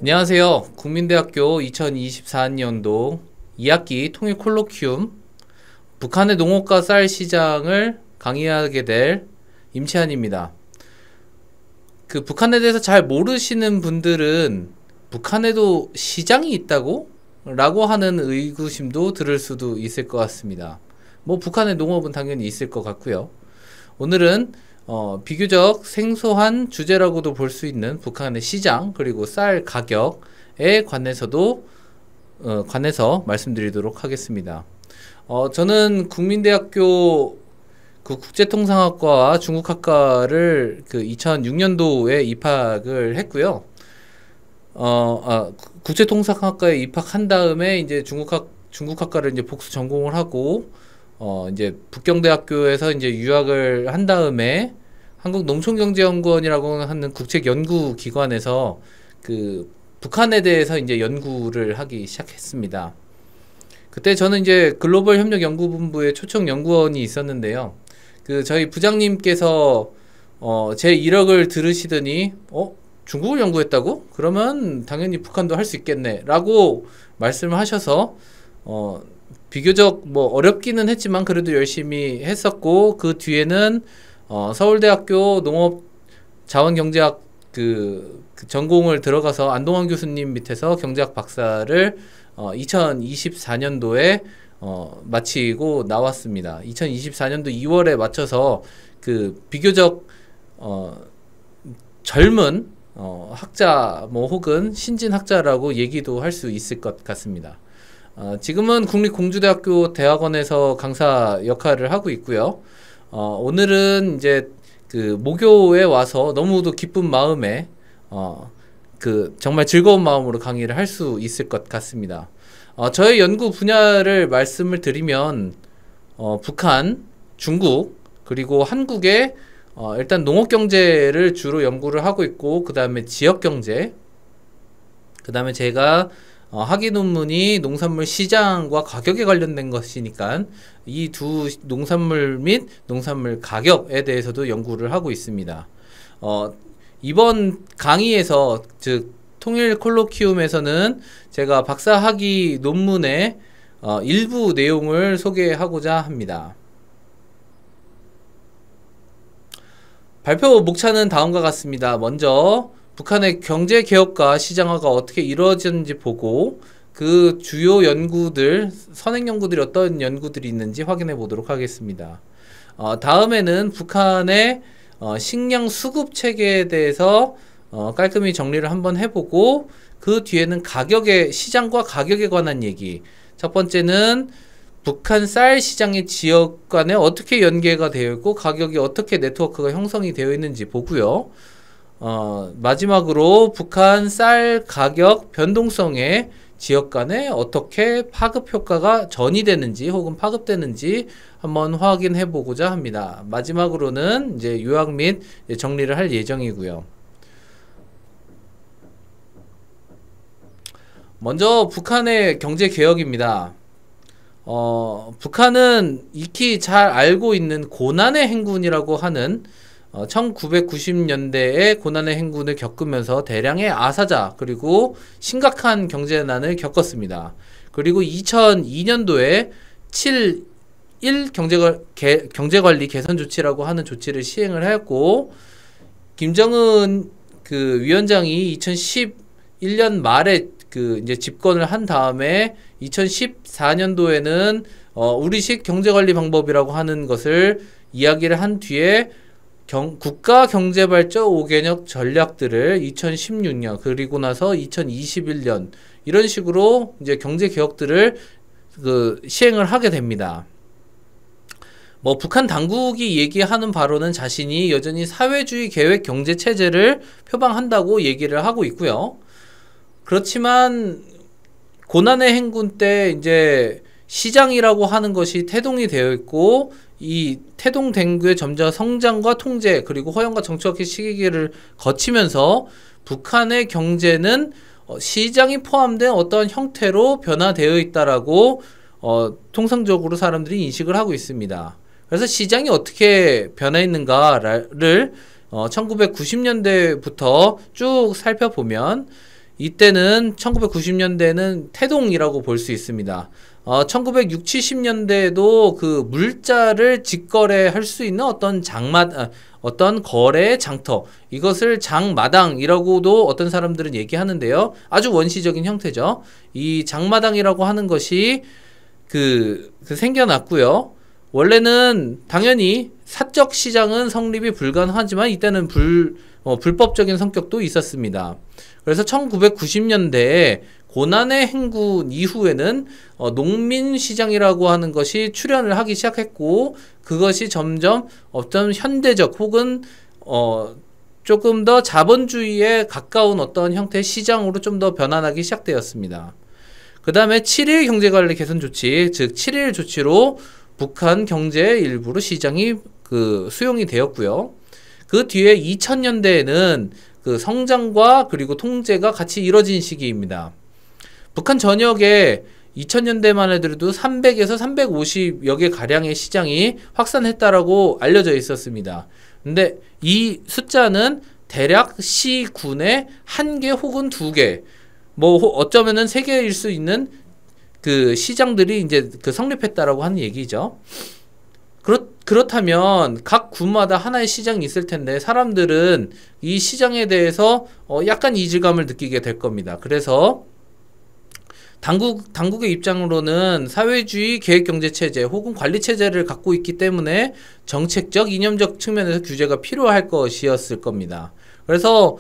안녕하세요. 국민대학교 2024년도 2학기 통일 콜로퀴움 북한의 농업과 쌀 시장을 강의하게 될 임채한입니다. 북한에 대해서 잘 모르시는 분들은 북한에도 시장이 있다고? 라고 하는 의구심도 들을 수도 있을 것 같습니다. 북한의 농업은 당연히 있을 것 같고요. 오늘은 비교적 생소한 주제라고도 볼 수 있는 북한의 시장 그리고 쌀 가격에 관해서 말씀드리도록 하겠습니다. 저는 국민대학교 국제통상학과와 중국학과를 2006년도에 입학을 했고요. 국제통상학과에 입학한 다음에 이제 중국학과를 이제 복수 전공을 하고 이제 북경대학교에서 이제 유학을 한 다음에 한국농촌경제연구원이라고 하는 국책연구기관에서 북한에 대해서 이제 연구를 하기 시작했습니다. 그때 저는 이제 글로벌 협력 연구본부의 초청 연구원이 있었는데요. 저희 부장님께서 제 이력을 들으시더니 중국을 연구했다고? 그러면 당연히 북한도 할 수 있겠네 라고 말씀을 하셔서 비교적 어렵기는 했지만 그래도 열심히 했었고, 그 뒤에는 서울대학교 농업자원경제학 전공을 들어가서 안동환 교수님 밑에서 경제학 박사를 2024년도에 마치고 나왔습니다. 2024년도 2월에 마쳐서 비교적 젊은 학자 혹은 신진학자라고 얘기도 할 수 있을 것 같습니다. 지금은 국립공주대학교 대학원에서 강사 역할을 하고 있고요. 오늘은 이제 모교에 와서 너무도 기쁜 마음에 정말 즐거운 마음으로 강의를 할 수 있을 것 같습니다. 저의 연구 분야를 말씀을 드리면 북한, 중국, 그리고 한국의 일단 농업경제를 주로 연구를 하고 있고, 그 다음에 지역경제, 그 다음에 제가 학위 논문이 농산물 시장과 가격에 관련된 것이니까 이 두 농산물 및 농산물 가격에 대해서도 연구를 하고 있습니다. 이번 강의에서, 즉 통일 콜로퀴움에서는 제가 박사 학위 논문의 일부 내용을 소개하고자 합니다. 발표 목차는 다음과 같습니다. 먼저 북한의 경제개혁과 시장화가 어떻게 이루어졌는지 보고, 그 주요 연구들, 선행 연구들이 어떤 연구들이 있는지 확인해 보도록 하겠습니다. 다음에는 북한의 식량 수급 체계에 대해서 깔끔히 정리를 한번 해보고, 그 뒤에는 시장과 가격에 관한 얘기. 첫 번째는 북한 쌀 시장의 지역 간에 어떻게 연계가 되어 있고 가격이 어떻게 네트워크가 형성이 되어 있는지 보고요. 마지막으로 북한 쌀 가격 변동성의 지역 간에 어떻게 파급 효과가 전이되는지 혹은 파급되는지 한번 확인해 보고자 합니다. 마지막으로는 이제 요약 및 정리를 할 예정이고요. 먼저 북한의 경제 개혁입니다. 북한은 익히 잘 알고 있는 고난의 행군이라고 하는 1990년대에 고난의 행군을 겪으면서 대량의 아사자 그리고 심각한 경제난을 겪었습니다. 그리고 2002년도에 7.1 경제관리 개선 조치라고 하는 조치를 시행을 했고, 김정은 위원장이 2011년 말에 이제 집권을 한 다음에 2014년도에는 우리식 경제관리 방법이라고 하는 것을 이야기를 한 뒤에 국가경제발전 5개년 전략들을 2016년 그리고 나서 2021년 이런 식으로 이제 경제개혁들을 시행을 하게 됩니다. 북한 당국이 얘기하는 바로는 자신이 여전히 사회주의 계획 경제체제를 표방한다고 얘기를 하고 있고요. 그렇지만 고난의 행군 때 이제 시장이라고 하는 것이 태동이 되어 있고, 이 태동된 게 점차 성장과 통제 그리고 허용과 정치화의 시기를 거치면서 북한의 경제는 시장이 포함된 어떤 형태로 변화되어 있다라고 통상적으로 사람들이 인식을 하고 있습니다. 그래서 시장이 어떻게 변화했는가를 1990년대부터 쭉 살펴보면 이때는 1990년대는 태동이라고 볼 수 있습니다. 1960, 70년대에도 그 물자를 직거래할 수 있는 어떤 거래의 장터, 이것을 장마당이라고도 어떤 사람들은 얘기하는데요. 아주 원시적인 형태죠. 이 장마당이라고 하는 것이 생겨났고요. 원래는 당연히 사적 시장은 성립이 불가능하지만 이때는 불법적인 성격도 있었습니다. 그래서 1990년대에 고난의 행군 이후에는 농민시장이라고 하는 것이 출현을 하기 시작했고, 그것이 점점 어떤 현대적 혹은 조금 더 자본주의에 가까운 어떤 형태의 시장으로 좀 더 변환하기 시작되었습니다. 그 다음에 7.1 경제관리 개선 조치, 즉 7.1 조치로 북한 경제의 일부로 시장이 수용이 되었고요. 그 뒤에 2000년대에는 그 성장과 그리고 통제가 같이 이뤄진 시기입니다. 북한 전역에 2000년대만 해도 300에서 350여 개 가량의 시장이 확산했다라고 알려져 있었습니다. 근데 이 숫자는 대략 시군에 1개 혹은 2개, 뭐 어쩌면은 3개일 수 있는 그 시장들이 이제 성립했다라고 하는 얘기죠. 그렇다면 각 군마다 하나의 시장이 있을 텐데 사람들은 이 시장에 대해서 약간 이질감을 느끼게 될 겁니다. 그래서 당국의 입장으로는 사회주의 계획경제체제 혹은 관리체제를 갖고 있기 때문에 정책적, 이념적 측면에서 규제가 필요할 것이었을 겁니다. 그래서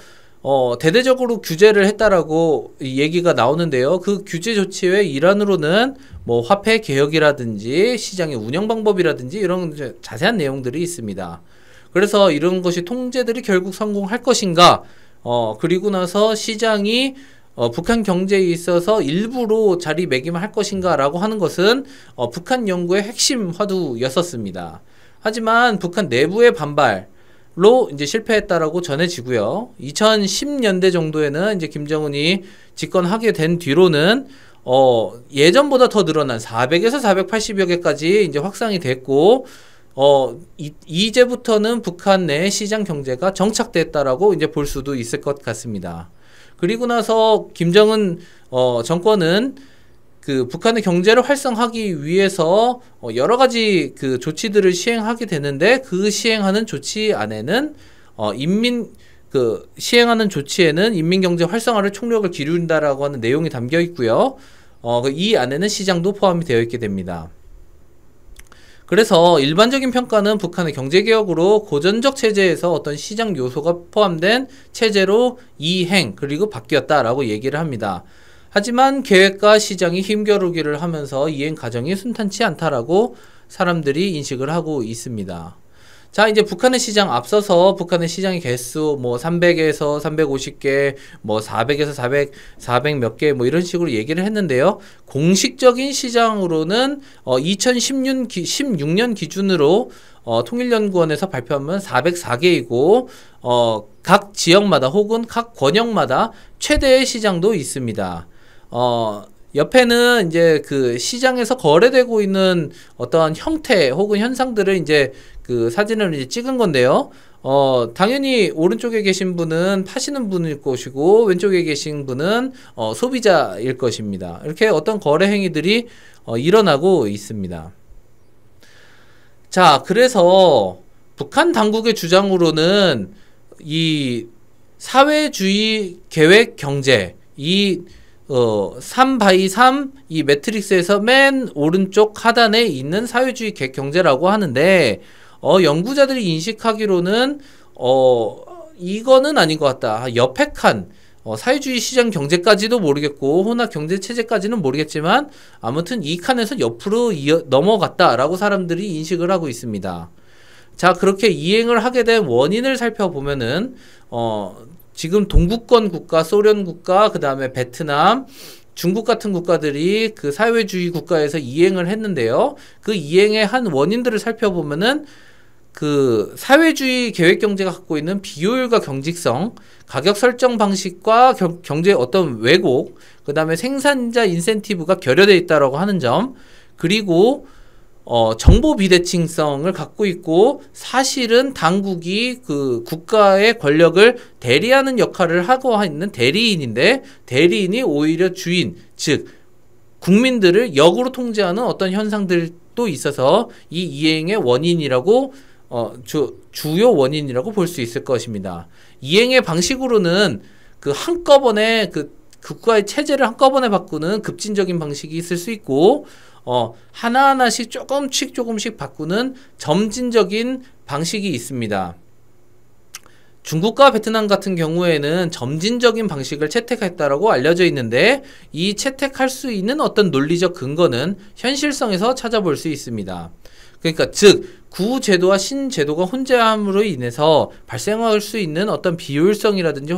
대대적으로 규제를 했다라고 얘기가 나오는데요. 그 규제 조치의 일환으로는 뭐 화폐 개혁이라든지 시장의 운영 방법이라든지 이런 자세한 내용들이 있습니다. 그래서 이런 것이 통제들이 결국 성공할 것인가, 그리고 나서 시장이 북한 경제에 있어서 일부로 자리매김할 것인가 라고 하는 것은 북한 연구의 핵심 화두였었습니다. 하지만 북한 내부의 반발로 이제 실패했다라고 전해지고요. 2010년대 정도에는 이제 김정은이 집권하게 된 뒤로는 예전보다 더 늘어난 400에서 480여 개까지 이제 확산이 됐고, 이제부터는 북한 내 시장 경제가 정착됐다라고 이제 볼 수도 있을 것 같습니다. 그리고 나서 김정은 정권은 그 북한의 경제를 활성화하기 위해서 여러 가지 그 조치들을 시행하게 되는데, 그 시행하는 조치 안에는 시행하는 조치에는 인민경제 활성화를 총력을 기울인다라고 하는 내용이 담겨 있고요. 이 안에는 시장도 포함이 되어 있게 됩니다. 그래서 일반적인 평가는 북한의 경제개혁으로 고전적 체제에서 어떤 시장 요소가 포함된 체제로 이행 그리고 바뀌었다라고 얘기를 합니다. 하지만 계획과 시장이 힘겨루기를 하면서 이행 과정이 순탄치 않다라고 사람들이 인식을 하고 있습니다. 자, 이제 북한의 시장, 앞서서 북한의 시장의 개수 뭐 300에서 350개, 뭐 400에서 400 몇 개, 뭐 이런 식으로 얘기를 했는데요. 공식적인 시장으로는 2016년 기준으로 통일연구원에서 발표하면 404개이고 각 지역마다 혹은 각 권역마다 최대의 시장도 있습니다. 옆에는 이제 그 시장에서 거래되고 있는 어떠한 형태 혹은 현상들을 이제 그 사진을 이제 찍은 건데요. 당연히 오른쪽에 계신 분은 파시는 분일 것이고 왼쪽에 계신 분은 소비자일 것입니다. 이렇게 어떤 거래 행위들이 일어나고 있습니다. 자, 그래서 북한 당국의 주장으로는 이 사회주의 계획 경제, 이 3x3 이 매트릭스에서 맨 오른쪽 하단에 있는 사회주의 계획 경제라고 하는데, 연구자들이 인식하기로는 이거는 아닌 것 같다. 옆에 칸 사회주의 시장 경제까지도 모르겠고 혼합 경제 체제까지는 모르겠지만 아무튼 이 칸에서 옆으로 넘어갔다라고 사람들이 인식을 하고 있습니다. 자, 그렇게 이행을 하게 된 원인을 살펴보면은 지금 동구권 국가, 소련 국가, 그 다음에 베트남, 중국 같은 국가들이 그 사회주의 국가에서 이행을 했는데요. 그 이행의 한 원인들을 살펴보면은 그 사회주의 계획 경제가 갖고 있는 비효율과 경직성, 가격 설정 방식과 경제의 어떤 왜곡, 그 다음에 생산자 인센티브가 결여되어 있다라고 하는 점, 그리고 정보 비대칭성을 갖고 있고 사실은 당국이 그 국가의 권력을 대리하는 역할을 하고 있는 대리인인데 대리인이 오히려 주인, 즉 국민들을 역으로 통제하는 어떤 현상들도 있어서 이 이행의 원인이라고 주요 원인이라고 볼 수 있을 것입니다. 이행의 방식으로는 그 한꺼번에 그 국가의 체제를 한꺼번에 바꾸는 급진적인 방식이 있을 수 있고 하나하나씩 조금씩 바꾸는 점진적인 방식이 있습니다. 중국과 베트남 같은 경우에는 점진적인 방식을 채택했다라고 알려져 있는데 이 채택할 수 있는 어떤 논리적 근거는 현실성에서 찾아볼 수 있습니다. 그러니까 즉 구제도와 신제도가 혼재함으로 인해서 발생할 수 있는 어떤 비효율성이라든지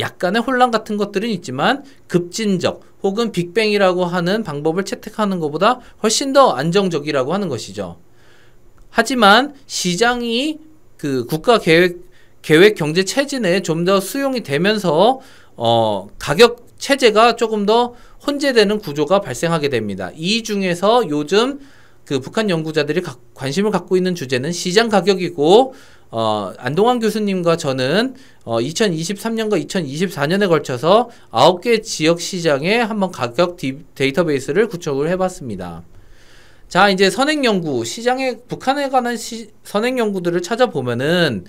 약간의 혼란 같은 것들은 있지만 급진적 혹은 빅뱅이라고 하는 방법을 채택하는 것보다 훨씬 더 안정적이라고 하는 것이죠. 하지만 시장이 그 국가 계획 경제 체제 내에 좀 더 수용이 되면서 가격 체제가 조금 더 혼재되는 구조가 발생하게 됩니다. 이 중에서 요즘 그 북한 연구자들이 관심을 갖고 있는 주제는 시장 가격이고 안동환 교수님과 저는 2023년과 2024년에 걸쳐서 9개 지역 시장에 한번 가격 데이터베이스를 구축을 해봤습니다. 자, 이제 선행 연구, 북한에 관한 선행 연구들을 찾아보면은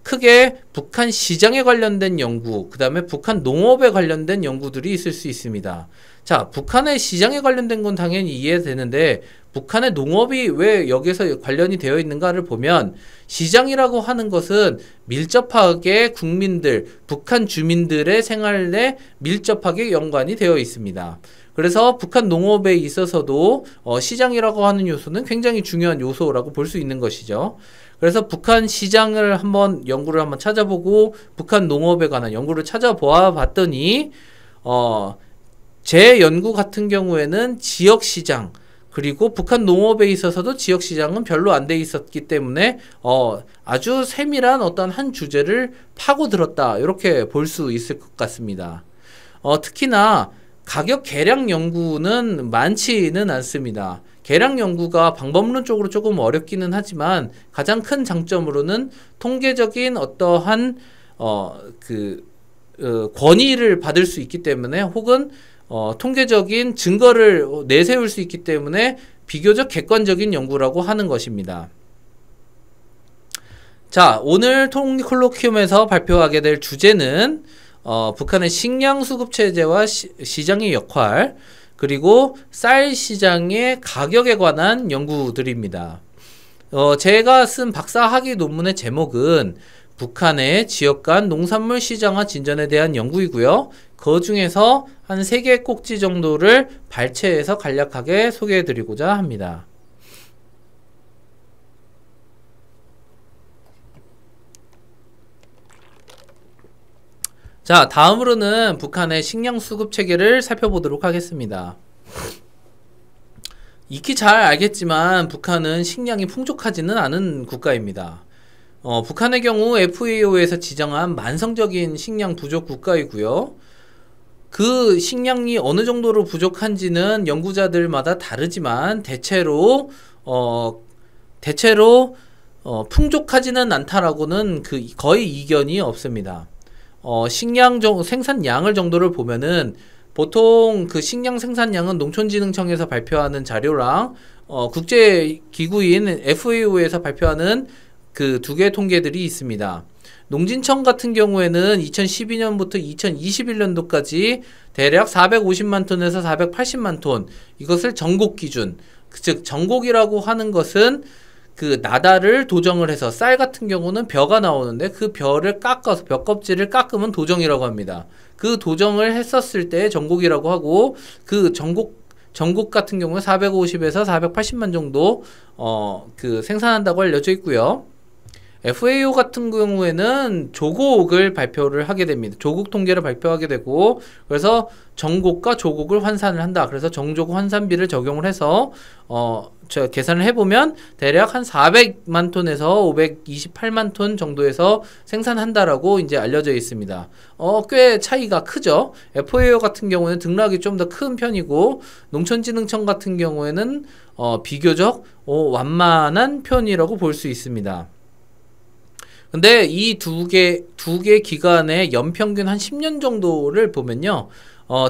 크게 북한 시장에 관련된 연구, 그 다음에 북한 농업에 관련된 연구들이 있을 수 있습니다. 자, 북한의 시장에 관련된 건 당연히 이해되는데 북한의 농업이 왜 여기서 관련이 되어 있는가를 보면 시장이라고 하는 것은 밀접하게 국민들, 북한 주민들의 생활에 밀접하게 연관이 되어 있습니다. 그래서 북한 농업에 있어서도 시장이라고 하는 요소는 굉장히 중요한 요소라고 볼 수 있는 것이죠. 그래서 북한 시장을 연구를 한번 찾아보고 북한 농업에 관한 연구를 찾아보아 봤더니 제 연구 같은 경우에는 지역 시장 그리고 북한 농업에 있어서도 지역 시장은 별로 안 돼 있었기 때문에 아주 세밀한 어떤 한 주제를 파고들었다 이렇게 볼 수 있을 것 같습니다. 특히나 가격 계량 연구는 많지는 않습니다. 계량 연구가 방법론적으로 조금 어렵기는 하지만 가장 큰 장점으로는 통계적인 어떠한 권위를 받을 수 있기 때문에 혹은 통계적인 증거를 내세울 수 있기 때문에 비교적 객관적인 연구라고 하는 것입니다. 자, 오늘 콜로퀴움에서 발표하게 될 주제는 북한의 식량 수급 체제와 시장의 역할, 그리고 쌀 시장의 가격에 관한 연구들입니다. 제가 쓴 박사학위 논문의 제목은 북한의 지역 간 농산물 시장화 진전에 대한 연구이고요. 그 중에서 한 3개 꼭지 정도를 발췌해서 간략하게 소개해드리고자 합니다. 자, 다음으로는 북한의 식량 수급 체계를 살펴보도록 하겠습니다. 익히 잘 알겠지만 북한은 식량이 풍족하지는 않은 국가입니다. 북한의 경우 FAO에서 지정한 만성적인 식량 부족 국가이고요. 그 식량이 어느 정도로 부족한지는 연구자들마다 다르지만 대체로 풍족하지는 않다라고는 거의 이견이 없습니다. 식량 생산량을 정도를 보면은 보통 그 식량 생산량은 농촌진흥청에서 발표하는 자료랑 국제기구인 FAO에서 발표하는 그 2개의 통계들이 있습니다. 농진청 같은 경우에는 2012년부터 2021년도까지 대략 450만 톤에서 480만 톤, 이것을 전곡 기준, 즉 전곡이라고 하는 것은 그 나다를 도정을 해서 쌀 같은 경우는 벼가 나오는데 그 벼를 깎아서 벼 껍질을 깎으면 도정이라고 합니다. 그 도정을 했었을 때 전곡이라고 하고 그 전곡 같은 경우는 450에서 480만 정도 그 생산한다고 알려져 있고요. FAO 같은 경우에는 조곡을 발표를 하게 됩니다. 조곡 통계를 발표하게 되고, 그래서 정곡과 조곡을 환산을 한다. 그래서 정조곡 환산비를 적용을 해서 계산을 해보면 대략 한 400만 톤에서 528만 톤 정도에서 생산한다라고 이제 알려져 있습니다. 꽤 차이가 크죠. FAO 같은 경우는 등락이 좀 더 큰 편이고, 농촌진흥청 같은 경우에는 비교적 완만한 편이라고 볼 수 있습니다. 근데 이 두 개 기간의 연평균 한 10년 정도를 보면요.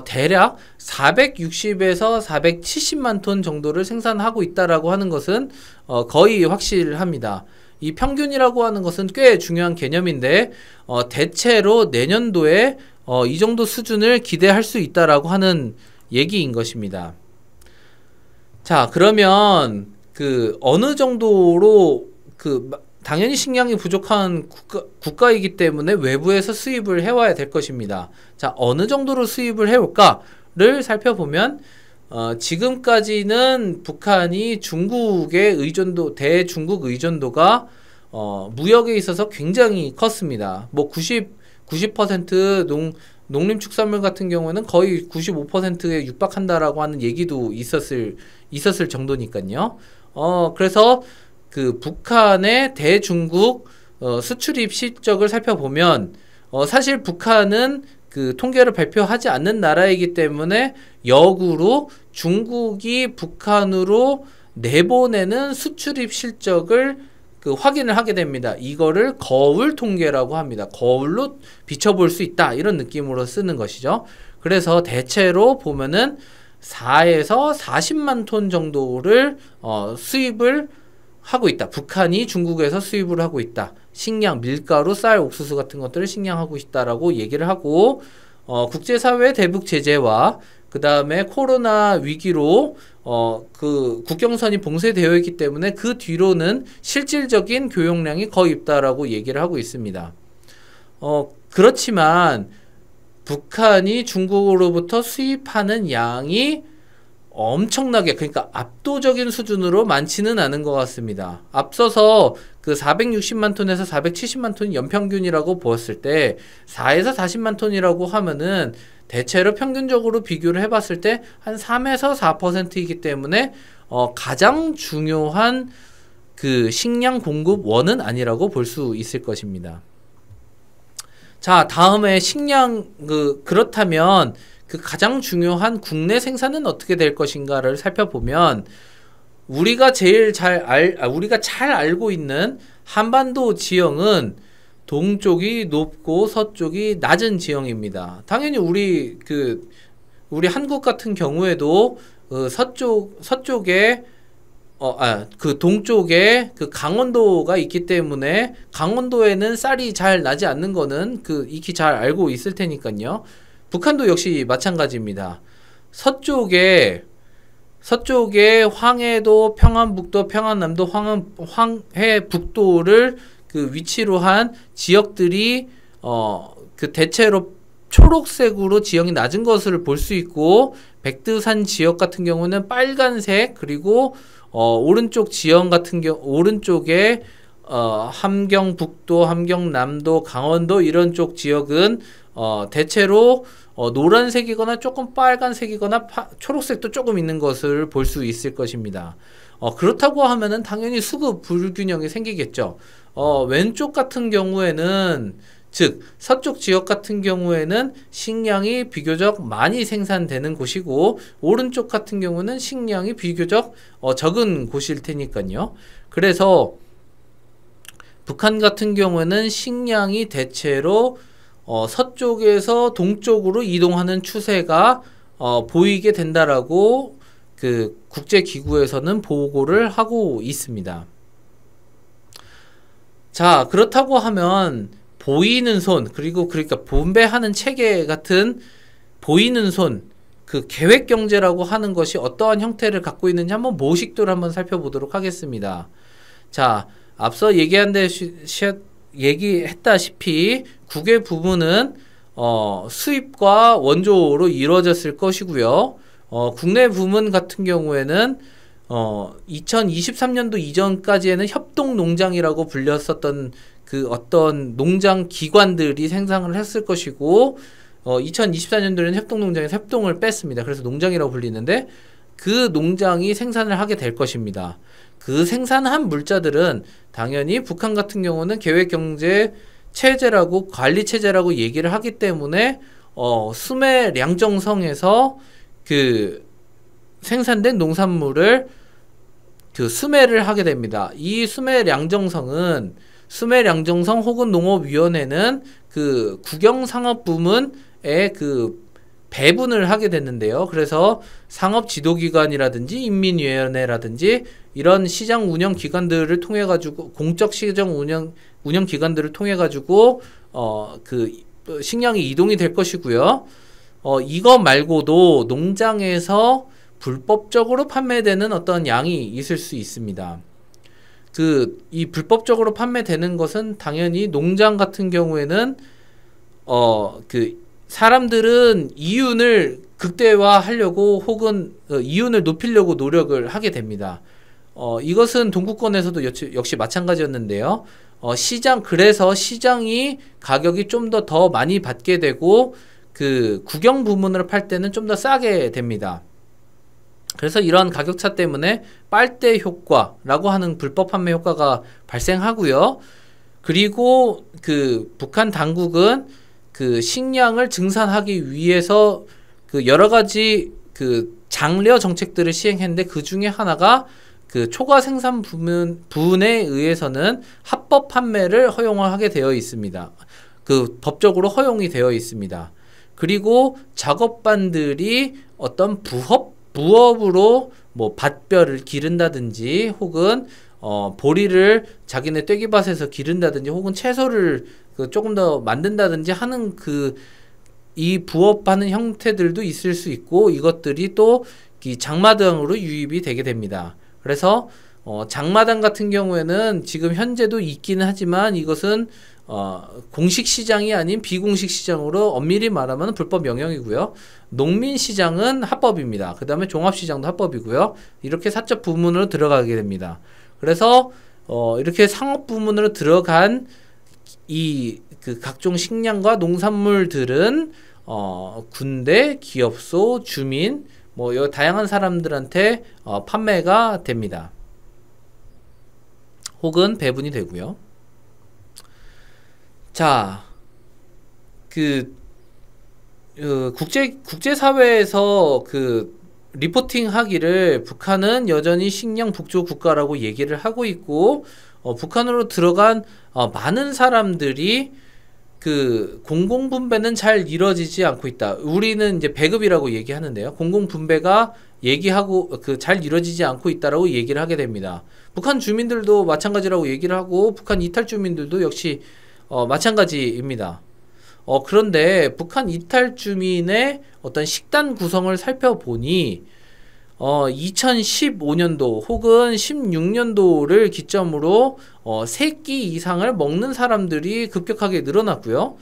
대략 460에서 470만 톤 정도를 생산하고 있다라고 하는 것은 거의 확실합니다. 이 평균이라고 하는 것은 꽤 중요한 개념인데 대체로 내년도에 이 정도 수준을 기대할 수 있다라고 하는 얘기인 것입니다. 자, 그러면 어느 정도로 당연히 식량이 부족한 국가이기 때문에 외부에서 수입을 해와야 될 것입니다. 자, 어느 정도로 수입을 해올까를 살펴보면 지금까지는 북한이 중국의 대중국 의존도가 무역에 있어서 굉장히 컸습니다. 뭐 90% 농림축산물 같은 경우에는 거의 95%에 육박한다라고 하는 얘기도 있었을 정도니까요. 그래서 북한의 대중국 수출입 실적을 살펴보면 사실 북한은 통계를 발표하지 않는 나라이기 때문에 역으로 중국이 북한으로 내보내는 수출입 실적을 확인을 하게 됩니다. 이거를 거울 통계라고 합니다. 거울로 비춰볼 수 있다, 이런 느낌으로 쓰는 것이죠. 그래서 대체로 보면은 4에서 40만 톤 정도를 수입을 하고 있다. 북한이 중국에서 수입을 하고 있다. 식량, 밀가루, 쌀, 옥수수 같은 것들을 식량하고 있다라고 얘기를 하고, 국제사회의 대북 제재와 그 다음에 코로나 위기로 국경선이 봉쇄되어 있기 때문에 그 뒤로는 실질적인 교역량이 거의 없다라고 얘기를 하고 있습니다. 그렇지만 북한이 중국으로부터 수입하는 양이 엄청나게, 그러니까 압도적인 수준으로 많지는 않은 것 같습니다. 앞서서 460만 톤에서 470만 톤 연평균이라고 보았을 때 4에서 40만 톤이라고 하면은 대체로 평균적으로 비교를 해봤을 때 한 3에서 4%이기 때문에 가장 중요한 식량 공급 원은 아니라고 볼 수 있을 것입니다. 자, 다음에 식량 그렇다면 가장 중요한 국내 생산은 어떻게 될 것인가를 살펴보면 우리가 잘 알고 있는 한반도 지형은 동쪽이 높고 서쪽이 낮은 지형입니다. 당연히 우리 한국 같은 경우에도 서쪽에 동쪽에 강원도가 있기 때문에 강원도에는 쌀이 잘 나지 않는 거는 익히 잘 알고 있을 테니까요. 북한도 역시 마찬가지입니다. 서쪽에 황해도, 평안북도, 평안남도, 황해북도를 위치로 한 지역들이 대체로 초록색으로 지형이 낮은 것을 볼 수 있고, 백두산 지역 같은 경우는 빨간색, 그리고 오른쪽 지형 같은 오른쪽에 함경북도, 함경남도, 강원도 이런 쪽 지역은 대체로 노란색이거나 조금 빨간색이거나 초록색도 조금 있는 것을 볼 수 있을 것입니다. 그렇다고 하면은 당연히 수급 불균형이 생기겠죠. 왼쪽 같은 경우에는, 즉 서쪽 지역 같은 경우에는 식량이 비교적 많이 생산되는 곳이고, 오른쪽 같은 경우는 식량이 비교적 적은 곳일 테니까요. 그래서 북한 같은 경우에는 식량이 대체로 서쪽에서 동쪽으로 이동하는 추세가 보이게 된다라고 국제기구에서는 보고를 하고 있습니다. 자, 그렇다고 하면 보이는 손, 그러니까 분배하는 체계 같은 보이는 손, 계획경제라고 하는 것이 어떠한 형태를 갖고 있는지 한번 모식도를 한번 살펴보도록 하겠습니다. 자, 앞서 얘기했다시피 국외 부분은 수입과 원조로 이루어졌을 것이고요. 국내 부문 같은 경우에는 2023년도 이전까지에는 협동농장이라고 불렸었던 그 어떤 농장 기관들이 생산을 했을 것이고, 2024년도에는 협동농장에서 협동을 뺐습니다. 그래서 농장이라고 불리는데, 그 농장이 생산을 하게 될 것입니다. 그 생산한 물자들은 당연히 북한 같은 경우는 계획경제 체제라고, 관리체제라고 얘기를 하기 때문에, 수매 량정성에서 그 생산된 농산물을 그 수매를 하게 됩니다. 이 수매 량정성은, 수매 량정성 혹은 농업위원회는 그 국영상업 부문에 그 배분을 하게 됐는데요. 그래서 상업지도기관이라든지 인민위원회라든지 이런 시장 운영 기관들을 통해 가지고, 공적 시장 운영 기관들을 통해 가지고 그 식량이 이동이 될 것이고요. 이거 말고도 농장에서 불법적으로 판매되는 어떤 양이 있을 수 있습니다. 이 불법적으로 판매되는 것은 당연히 농장 같은 경우에는 사람들은 이윤을 극대화하려고 혹은 이윤을 높이려고 노력을 하게 됩니다. 이것은 동구권에서도 역시 마찬가지였는데요. 그래서 시장이 가격이 좀 더 많이 받게 되고, 그 국영 부문으로 팔 때는 좀 더 싸게 됩니다. 그래서 이런 가격차 때문에 빨대 효과라고 하는 불법 판매 효과가 발생하고요. 그리고 그 북한 당국은 그 식량을 증산하기 위해서 그 여러 가지 그 장려 정책들을 시행했는데, 그 중에 하나가 그 초과 생산 부분에 의해서는 합법 판매를 허용을 하게 되어 있습니다. 그 법적으로 허용이 되어 있습니다. 그리고 작업반들이 어떤 부업으로 뭐 밭벼를 기른다든지, 혹은 보리를 자기네 떼기밭에서 기른다든지, 혹은 채소를 조금 더 만든다든지 하는 이 부업하는 형태들도 있을 수 있고, 이것들이 또 이 장마당으로 유입이 되게 됩니다. 그래서 장마당 같은 경우에는 지금 현재도 있기는 하지만, 이것은 공식 시장이 아닌 비공식 시장으로 엄밀히 말하면 불법 영역이고요. 농민 시장은 합법입니다. 그 다음에 종합시장도 합법이고요. 이렇게 사적 부문으로 들어가게 됩니다. 그래서 이렇게 상업 부문으로 들어간 그 각종 식량과 농산물들은 군대, 기업소, 주민, 뭐 다양한 사람들한테 판매가 됩니다. 혹은 배분이 되고요. 자, 국제사회에서 리포팅 하기를 북한은 여전히 식량 북조 국가라고 얘기를 하고 있고, 북한으로 들어간 많은 사람들이 공공분배는 잘 이루어지지 않고 있다. 우리는 이제 배급이라고 얘기하는데요. 공공분배가 잘 이루어지지 않고 있다라고 얘기를 하게 됩니다. 북한 주민들도 마찬가지라고 얘기를 하고, 북한 이탈 주민들도 역시 마찬가지입니다. 그런데 북한 이탈 주민의 어떤 식단 구성을 살펴보니 2015년도 혹은 16년도를 기점으로 3끼 이상을 먹는 사람들이 급격하게 늘어났고요.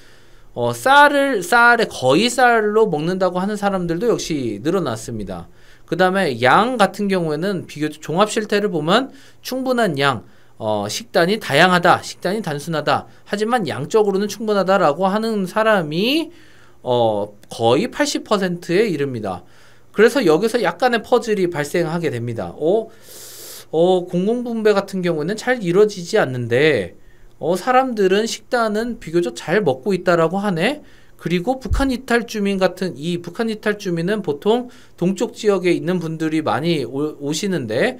거의 쌀로 먹는다고 하는 사람들도 역시 늘어났습니다. 그 다음에 양 같은 경우에는 비교적 종합 실태를 보면 충분한 양, 식단이 다양하다, 식단이 단순하다, 하지만 양적으로는 충분하다라고 하는 사람이 거의 80%에 이릅니다. 그래서 여기서 약간의 퍼즐이 발생하게 됩니다. 공공분배 같은 경우는 잘 이루어지지 않는데 사람들은 식단은 비교적 잘 먹고 있다라고 하네. 그리고 북한 이탈 주민 북한 이탈 주민은 보통 동쪽 지역에 있는 분들이 많이 오시는데,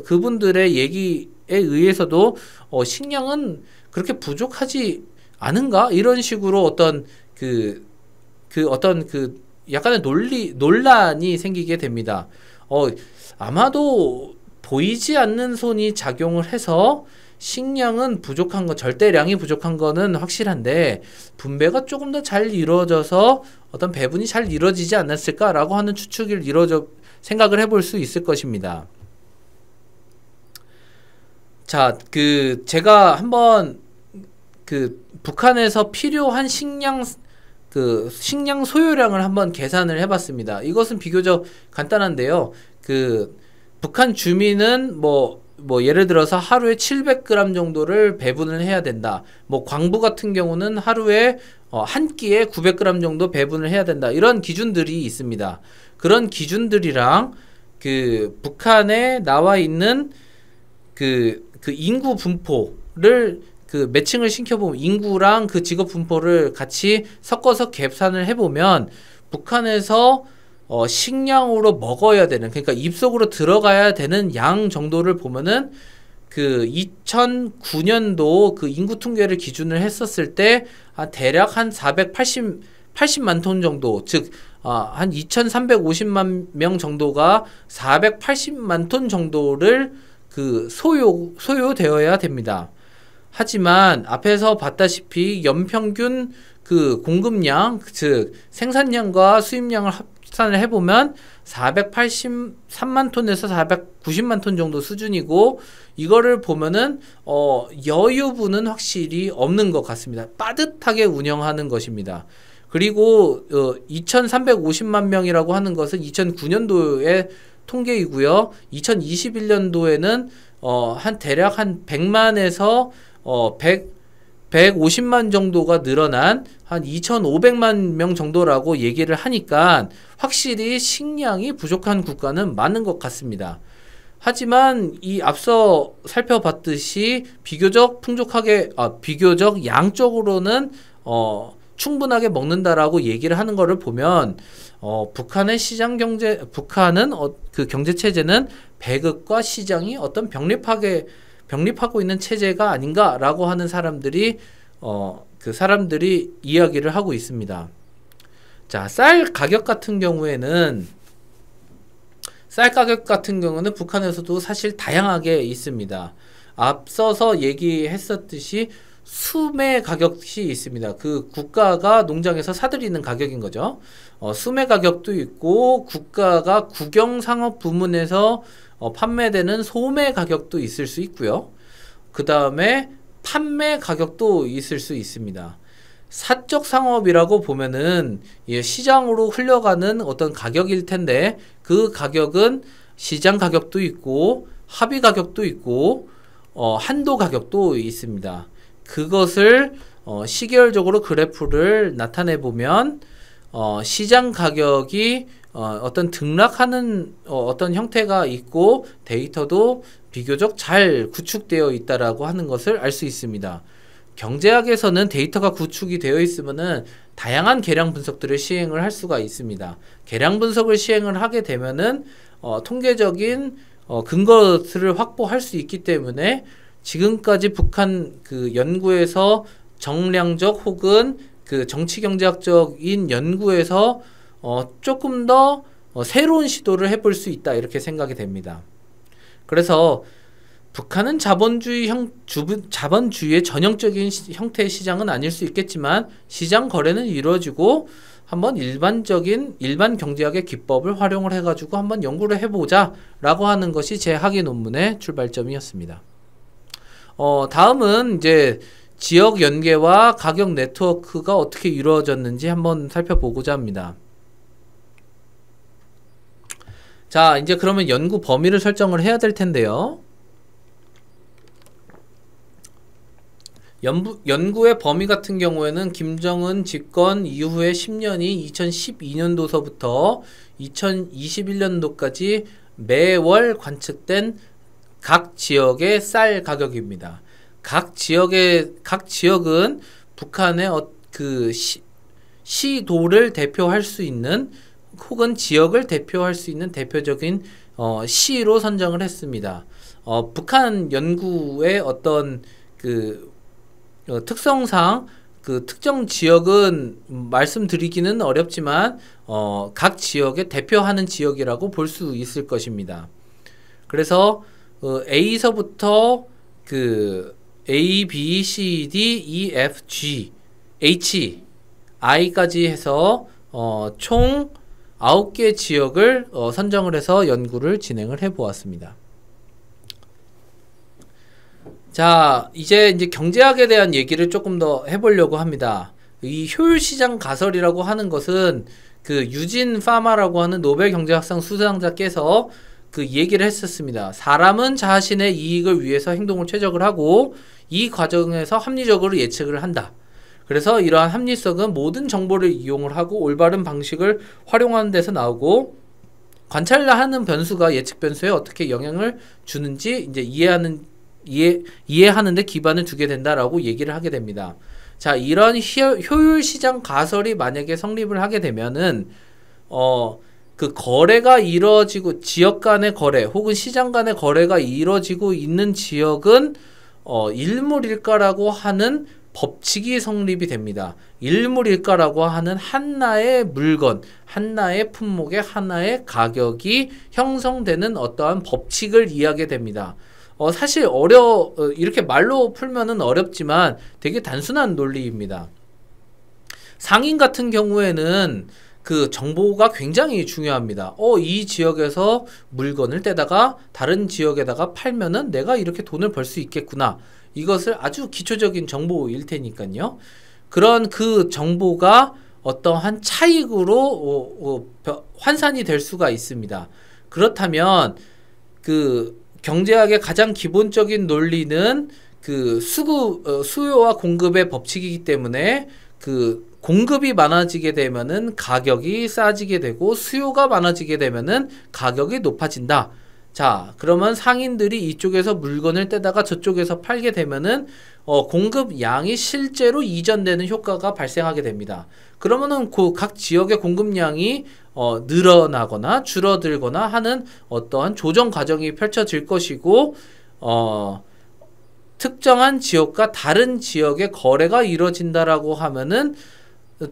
그분들의 얘기에 의해서도 식량은 그렇게 부족하지 않은가? 이런 식으로 어떤 약간의 논란이 생기게 됩니다. 아마도 보이지 않는 손이 작용을 해서 식량은 부족한 거, 절대량이 부족한 거는 확실한데, 분배가 조금 더 잘 이루어져서 어떤 배분이 잘 이루어지지 않았을까라고 하는 추측을 생각을 해볼 수 있을 것입니다. 자, 제가 한번 북한에서 필요한 식량 그 식량 소요량을 한번 계산을 해봤습니다. 이것은 비교적 간단한데요. 그 북한 주민은 뭐 예를 들어서 하루에 700g 정도를 배분을 해야 된다. 뭐 광부 같은 경우는 하루에 한 끼에 900g 정도 배분을 해야 된다. 이런 기준들이 있습니다. 그런 기준들이랑 그 북한에 나와 있는 그 인구 분포를 그 매칭을 시켜보면 인구랑 그 직업 분포를 같이 섞어서 계산을 해보면 북한에서 식량으로 먹어야 되는, 그러니까 입속으로 들어가야 되는 양 정도를 보면은 그 2009년도 그 인구 통계를 기준을 했었을 때 대략 한 80만 톤 정도, 즉 한 2,350만 명 정도가 480만 톤 정도를 그 소요되어야 됩니다. 하지만 앞에서 봤다시피 연평균 그 공급량, 즉 생산량과 수입량을 합산을 해보면 483만 톤에서 490만 톤 정도 수준이고, 이거를 보면은 여유분은 확실히 없는 것 같습니다. 빠듯하게 운영하는 것입니다. 그리고 2,350만 명이라고 하는 것은 2009년도의 통계이고요. 2021년도에는 한 대략 한 100만에서 150만 정도가 늘어난 한 2,500만 명 정도라고 얘기를 하니까 확실히 식량이 부족한 국가는 많은 것 같습니다. 하지만 이 앞서 살펴봤듯이 비교적 풍족하게, 비교적 양적으로는 충분하게 먹는다라고 얘기를 하는 거를 보면 북한의 시장 경제, 북한은 그 경제 체제는 배급과 시장이 어떤 병립하고 있는 체제가 아닌가라고 하는 사람들이 그 사람들이 이야기를 하고 있습니다. 자, 쌀 가격 같은 경우는 북한에서도 사실 다양하게 있습니다. 앞서서 얘기했었듯이 수매 가격이 있습니다. 그 국가가 농장에서 사들이는 가격인 거죠. 수매 가격도 있고 국가가 국영상업 부문에서 판매되는 소매 가격도 있을 수 있고요. 그 다음에 판매 가격도 있을 수 있습니다. 사적 상업이라고 보면은 시장으로 흘러가는 어떤 가격일 텐데, 그 가격은 시장 가격도 있고 합의 가격도 있고 한도 가격도 있습니다. 그것을 시계열적으로 그래프를 나타내 보면 시장 가격이 어떤 등락하는 어떤 형태가 있고 데이터도 비교적 잘 구축되어 있다라고 하는 것을 알 수 있습니다. 경제학에서는 데이터가 구축이 되어 있으면은 다양한 계량 분석들을 시행을 할 수가 있습니다. 계량 분석을 시행을 하게 되면은 통계적인 근거를 확보할 수 있기 때문에 지금까지 북한 그 연구에서 정량적 혹은 그 정치경제학적인 연구에서 조금 더 새로운 시도를 해볼 수 있다, 이렇게 생각이 됩니다. 그래서 북한은 자본주의의 전형적인 형태의 시장은 아닐 수 있겠지만 시장 거래는 이루어지고 한번 일반 경제학의 기법을 활용을 해가지고 한번 연구를 해보자 라고 하는 것이 제 학위 논문의 출발점이었습니다. 다음은 이제 지역 연계와 가격 네트워크가 어떻게 이루어졌는지 한번 살펴보고자 합니다. 자, 이제 그러면 연구 범위를 설정을 해야 될 텐데요. 연구의 범위 같은 경우에는 김정은 집권 이후의 10년이 2012년도서부터 2021년도까지 매월 관측된 각 지역의 쌀 가격입니다. 각 지역은 북한의 그 시도를 대표할 수 있는 혹은 지역을 대표할 수 있는 대표적인 시로 선정을 했습니다. 북한 연구의 어떤 그 특성상 그 특정 지역은 말씀드리기는 어렵지만 각 지역에 대표하는 지역이라고 볼 수 있을 것입니다. 그래서 A서부터 그 A, B, C, D, E, F, G, H, I까지 해서 총 9개 지역을 선정을 해서 연구를 진행을 해 보았습니다. 자, 이제 경제학에 대한 얘기를 조금 더 해보려고 합니다. 이 효율시장 가설이라고 하는 것은 그 유진 파마라고 하는 노벨 경제학상 수상자께서 그 얘기를 했었습니다. 사람은 자신의 이익을 위해서 행동을 최적을 하고 이 과정에서 합리적으로 예측을 한다. 그래서 이러한 합리성은 모든 정보를 이용을 하고 올바른 방식을 활용하는 데서 나오고 관찰하는 변수가 예측 변수에 어떻게 영향을 주는지 이제 이해하는 데 기반을 두게 된다라고 얘기를 하게 됩니다. 자, 이런 효율 시장 가설이 만약에 성립을 하게 되면은 그 거래가 이루어지고 지역 간의 거래 혹은 시장 간의 거래가 이루어지고 있는 지역은 일물일가라고 하는 법칙이 성립이 됩니다. 일물일가라고 하는 하나의 물건, 하나의 품목의 하나의 가격이 형성되는 어떠한 법칙을 이해하게 됩니다. 사실 이렇게 말로 풀면은 어렵지만 되게 단순한 논리입니다. 상인 같은 경우에는 그 정보가 굉장히 중요합니다. 이 지역에서 물건을 떼다가 다른 지역에다가 팔면은 내가 이렇게 돈을 벌 수 있겠구나. 이것을 아주 기초적인 정보일 테니까요. 그런 그 정보가 어떠한 차익으로 환산이 될 수가 있습니다. 그렇다면 그 경제학의 가장 기본적인 논리는 그 수요와 공급의 법칙이기 때문에 그 공급이 많아지게 되면은 가격이 싸지게 되고 수요가 많아지게 되면은 가격이 높아진다. 자, 그러면 상인들이 이쪽에서 물건을 떼다가 저쪽에서 팔게 되면은 공급 양이 실제로 이전되는 효과가 발생하게 됩니다. 그러면은 각 지역의 공급량이 늘어나거나 줄어들거나 하는 어떠한 조정 과정이 펼쳐질 것이고 특정한 지역과 다른 지역의 거래가 이루어진다라고 하면은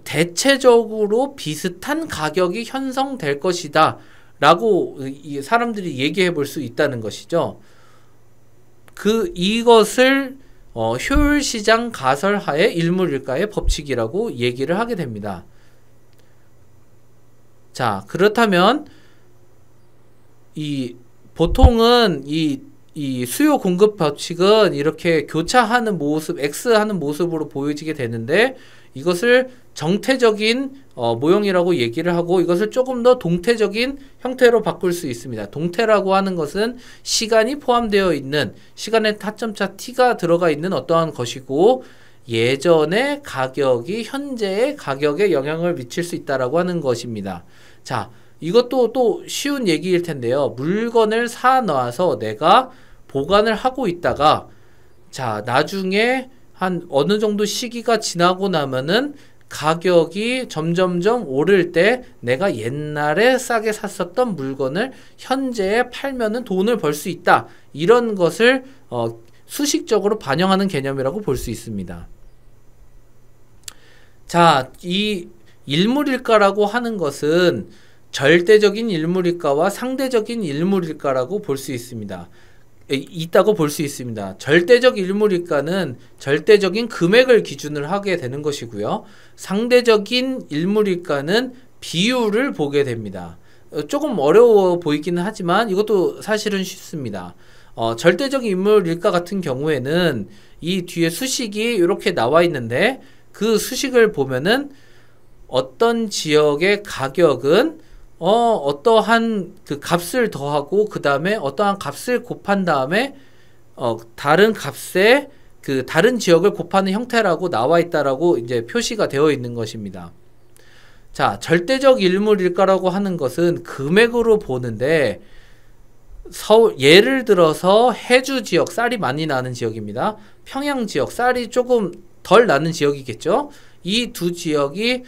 대체적으로 비슷한 가격이 형성될 것이다 라고 사람들이 얘기해 볼 수 있다는 것이죠. 이것을 효율시장 가설하에 일물일가의 법칙이라고 얘기를 하게 됩니다. 자, 그렇다면 보통은 이 수요 공급 법칙은 이렇게 교차하는 모습, X하는 모습으로 보여지게 되는데 이것을 정태적인 모형이라고 얘기를 하고 이것을 조금 더 동태적인 형태로 바꿀 수 있습니다. 동태라고 하는 것은 시간이 포함되어 있는 시간의 타점차 t가 들어가 있는 어떠한 것이고 예전의 가격이 현재의 가격에 영향을 미칠 수 있다라고 하는 것입니다. 자, 이것도 또 쉬운 얘기일 텐데요. 물건을 사 놔서 내가 보관을 하고 있다가 자, 나중에 한 어느 정도 시기가 지나고 나면은 가격이 점점점 오를 때 내가 옛날에 싸게 샀었던 물건을 현재에 팔면은 돈을 벌 수 있다. 이런 것을 수식적으로 반영하는 개념이라고 볼 수 있습니다. 자, 이 일물일가라고 하는 것은 절대적인 일물일가와 상대적인 일물일가라고 볼 수 있습니다. 있다고 볼 수 있습니다. 절대적 일물일가는 절대적인 금액을 기준으로 하게 되는 것이고요. 상대적인 일물일가는 비율을 보게 됩니다. 조금 어려워 보이기는 하지만 이것도 사실은 쉽습니다. 절대적 일물일가 같은 경우에는 이 뒤에 수식이 이렇게 나와 있는데 그 수식을 보면은 어떤 지역의 가격은 어떠한 그 값을 더하고 그 다음에 어떠한 값을 곱한 다음에 다른 값에 그 다른 지역을 곱하는 형태라고 나와 있다라고 이제 표시가 되어 있는 것입니다. 자, 절대적 일물일가라고 하는 것은 금액으로 보는데 예를 들어서 해주 지역, 쌀이 많이 나는 지역입니다. 평양 지역, 쌀이 조금 덜 나는 지역이겠죠. 이 두 지역이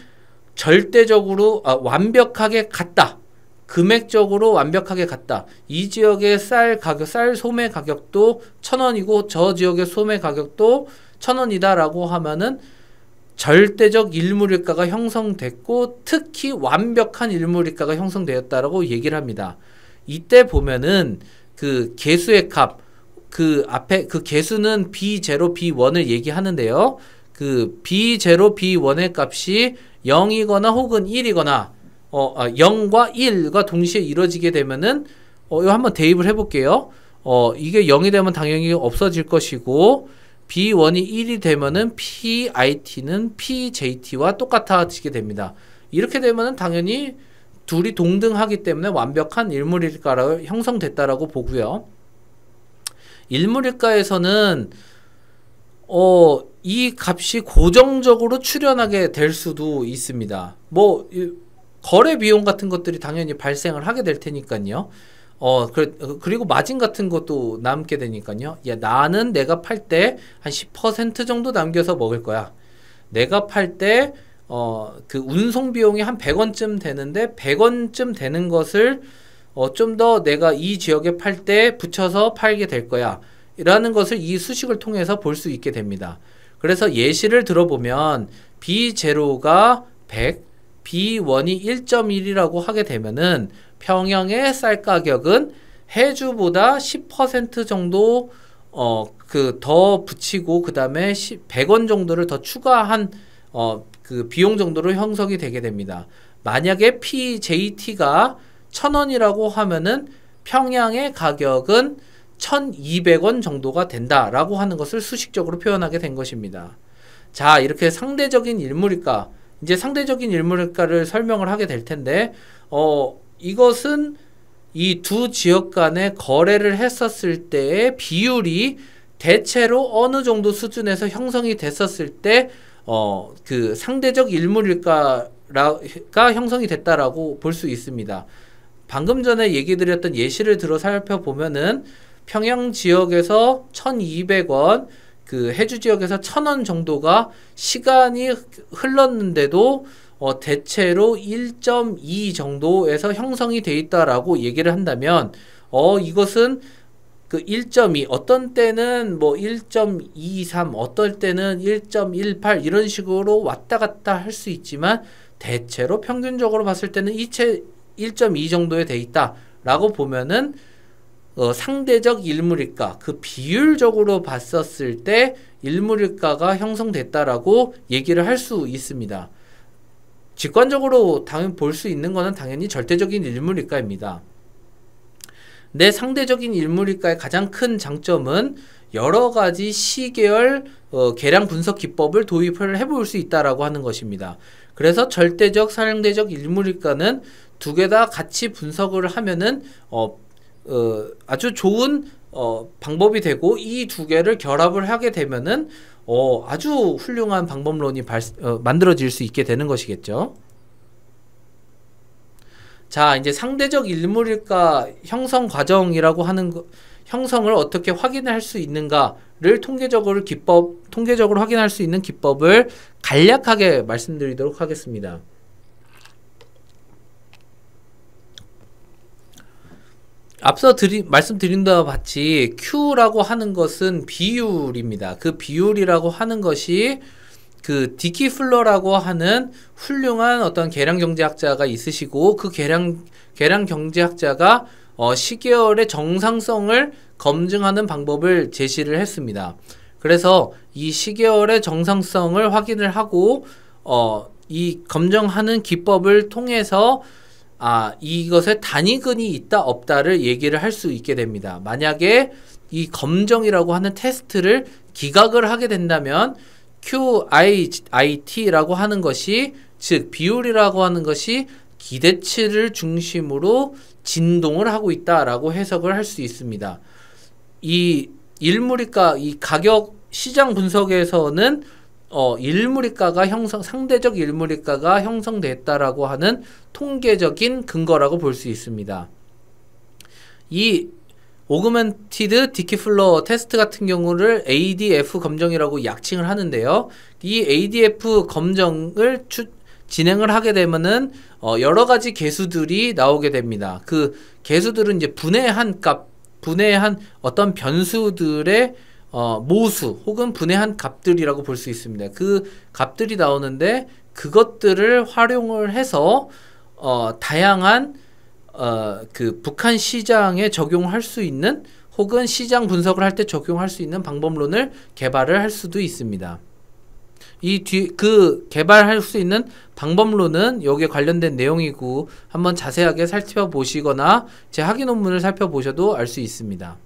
절대적으로 완벽하게 같다. 금액적으로 완벽하게 같다. 이 지역의 쌀 소매 가격도 1,000원이고 저 지역의 소매 가격도 1,000원이다 라고 하면은 절대적 일물일가가 형성됐고 특히 완벽한 일물일가가 형성되었다라고 얘기를 합니다. 이때 보면은 그 개수의 값, 그 앞에 그 개수는 B0, B1을 얘기하는데요. 그 B0, B1의 값이 0이거나 혹은 1이거나 0과 1과 동시에 이루어지게 되면은 이거 한번 대입을 해볼게요. 이게 0이 되면 당연히 없어질 것이고 B1이 1이 되면은 PIT는 PJT와 똑같아지게 됩니다. 이렇게 되면은 당연히 둘이 동등하기 때문에 완벽한 일물일가로 형성됐다라고 보고요. 일물일가에서는 이 값이 고정적으로 출현하게 될 수도 있습니다. 뭐 거래 비용 같은 것들이 당연히 발생을 하게 될 테니까요. 그리고 마진 같은 것도 남게 되니까요. 야, 나는 내가 팔 때 한 10% 정도 남겨서 먹을 거야. 내가 팔 때 그 운송 비용이 한 100원쯤 되는데 100원쯤 되는 것을 좀 더 내가 이 지역에 팔 때 붙여서 팔게 될 거야. 라는 것을 이 수식을 통해서 볼 수 있게 됩니다. 그래서 예시를 들어보면 B0가 100, B1이 1.1이라고 하게 되면은 평형의 쌀 가격은 해주보다 10% 정도 더 붙이고 그 다음에 100원 정도를 더 추가한 그 비용 정도로 형성이 되게 됩니다. 만약에 PJT가 1000원이라고 하면은 평양의 가격은 1200원 정도가 된다라고 하는 것을 수식적으로 표현하게 된 것입니다. 자, 이렇게 상대적인 일물일가, 이제 상대적인 일물일가를 설명을 하게 될 텐데 이것은 이 두 지역 간의 거래를 했었을 때의 비율이 대체로 어느 정도 수준에서 형성이 됐었을 때 그 상대적 일물일가가 형성이 됐다라고 볼 수 있습니다. 방금 전에 얘기 드렸던 예시를 들어 살펴보면은 평양 지역에서 1200원, 그 해주 지역에서 1000원 정도가 시간이 흘렀는데도 대체로 1.2 정도에서 형성이 돼 있다라고 얘기를 한다면 이것은 그 1.2 어떤 때는 뭐 1.23 어떨 때는 1.18 이런 식으로 왔다 갔다 할 수 있지만 대체로 평균적으로 봤을 때는 1.2 정도에 돼 있다라고 보면은 상대적 일물일가, 그 비율적으로 봤었을 때 일물일가가 형성됐다라고 얘기를 할 수 있습니다. 직관적으로 당연히 볼 수 있는 것은 당연히 절대적인 일물일가입니다. 내 상대적인 일물일가의 가장 큰 장점은 여러 가지 시계열 계량 분석 기법을 도입을 해볼 수 있다라고 하는 것입니다. 그래서 절대적, 상대적 일물일가는 두 개 다 같이 분석을 하면은 아주 좋은 방법이 되고 이 두 개를 결합을 하게 되면은 아주 훌륭한 방법론이 만들어질 수 있게 되는 것이겠죠. 자, 이제 상대적 일물일가 형성 과정이라고 하는 형성을 어떻게 확인할 수 있는가를 통계적으로 확인할 수 있는 기법을 간략하게 말씀드리도록 하겠습니다. 앞서 말씀드린 바와 같이 Q라고 하는 것은 비율입니다. 그 비율이라고 하는 것이 그 디키 플러라고 하는 훌륭한 어떤 계량 경제학자가 있으시고 그 계량 경제학자가 시계열의 정상성을 검증하는 방법을 제시를 했습니다. 그래서 이 시계열의 정상성을 확인을 하고 이 검증하는 기법을 통해서 이것에 단위근이 있다 없다를 얘기를 할 수 있게 됩니다. 만약에 이 검정이라고 하는 테스트를 기각을 하게 된다면 QIT라고 하는 것이, 즉 비율이라고 하는 것이 기대치를 중심으로 진동을 하고 있다라고 해석을 할 수 있습니다. 이 일물일가, 이 가격 시장 분석에서는 일물일가가 상대적 일물일가가 형성됐다라고 하는 통계적인 근거라고 볼 수 있습니다. 이 오그멘티드 디키플러 테스트 같은 경우를 ADF 검정이라고 약칭을 하는데요. 이 ADF 검정을 진행을 하게 되면은 여러 가지 개수들이 나오게 됩니다. 그 개수들은 이제 분해한 어떤 변수들의 모수 혹은 분해한 값들이라고 볼 수 있습니다. 그 값들이 나오는데 그것들을 활용을 해서 다양한 그 북한 시장에 적용할 수 있는 혹은 시장 분석을 할 때 적용할 수 있는 방법론을 개발을 할 수도 있습니다. 그 개발할 수 있는 방법론은 여기에 관련된 내용이고 한번 자세하게 살펴보시거나 제 학위 논문을 살펴보셔도 알 수 있습니다.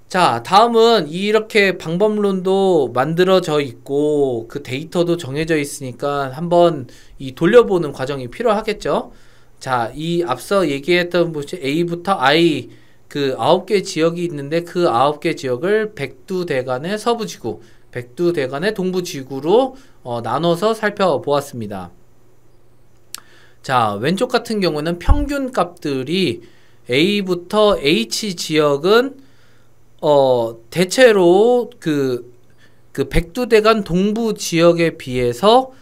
자, 다음은 이렇게 방법론도 만들어져 있고 그 데이터도 정해져 있으니까 한번 이 돌려보는 과정이 필요하겠죠. 자, 이 앞서 얘기했던 곳이 A부터 I 그 9개 지역이 있는데 그 9개 지역을 백두대간의 서부지구, 백두대간의 동부지구로 나눠서 살펴보았습니다. 자, 왼쪽 같은 경우는 평균 값들이 A부터 H 지역은 대체로 그 백두대간 동부 지역에 비해서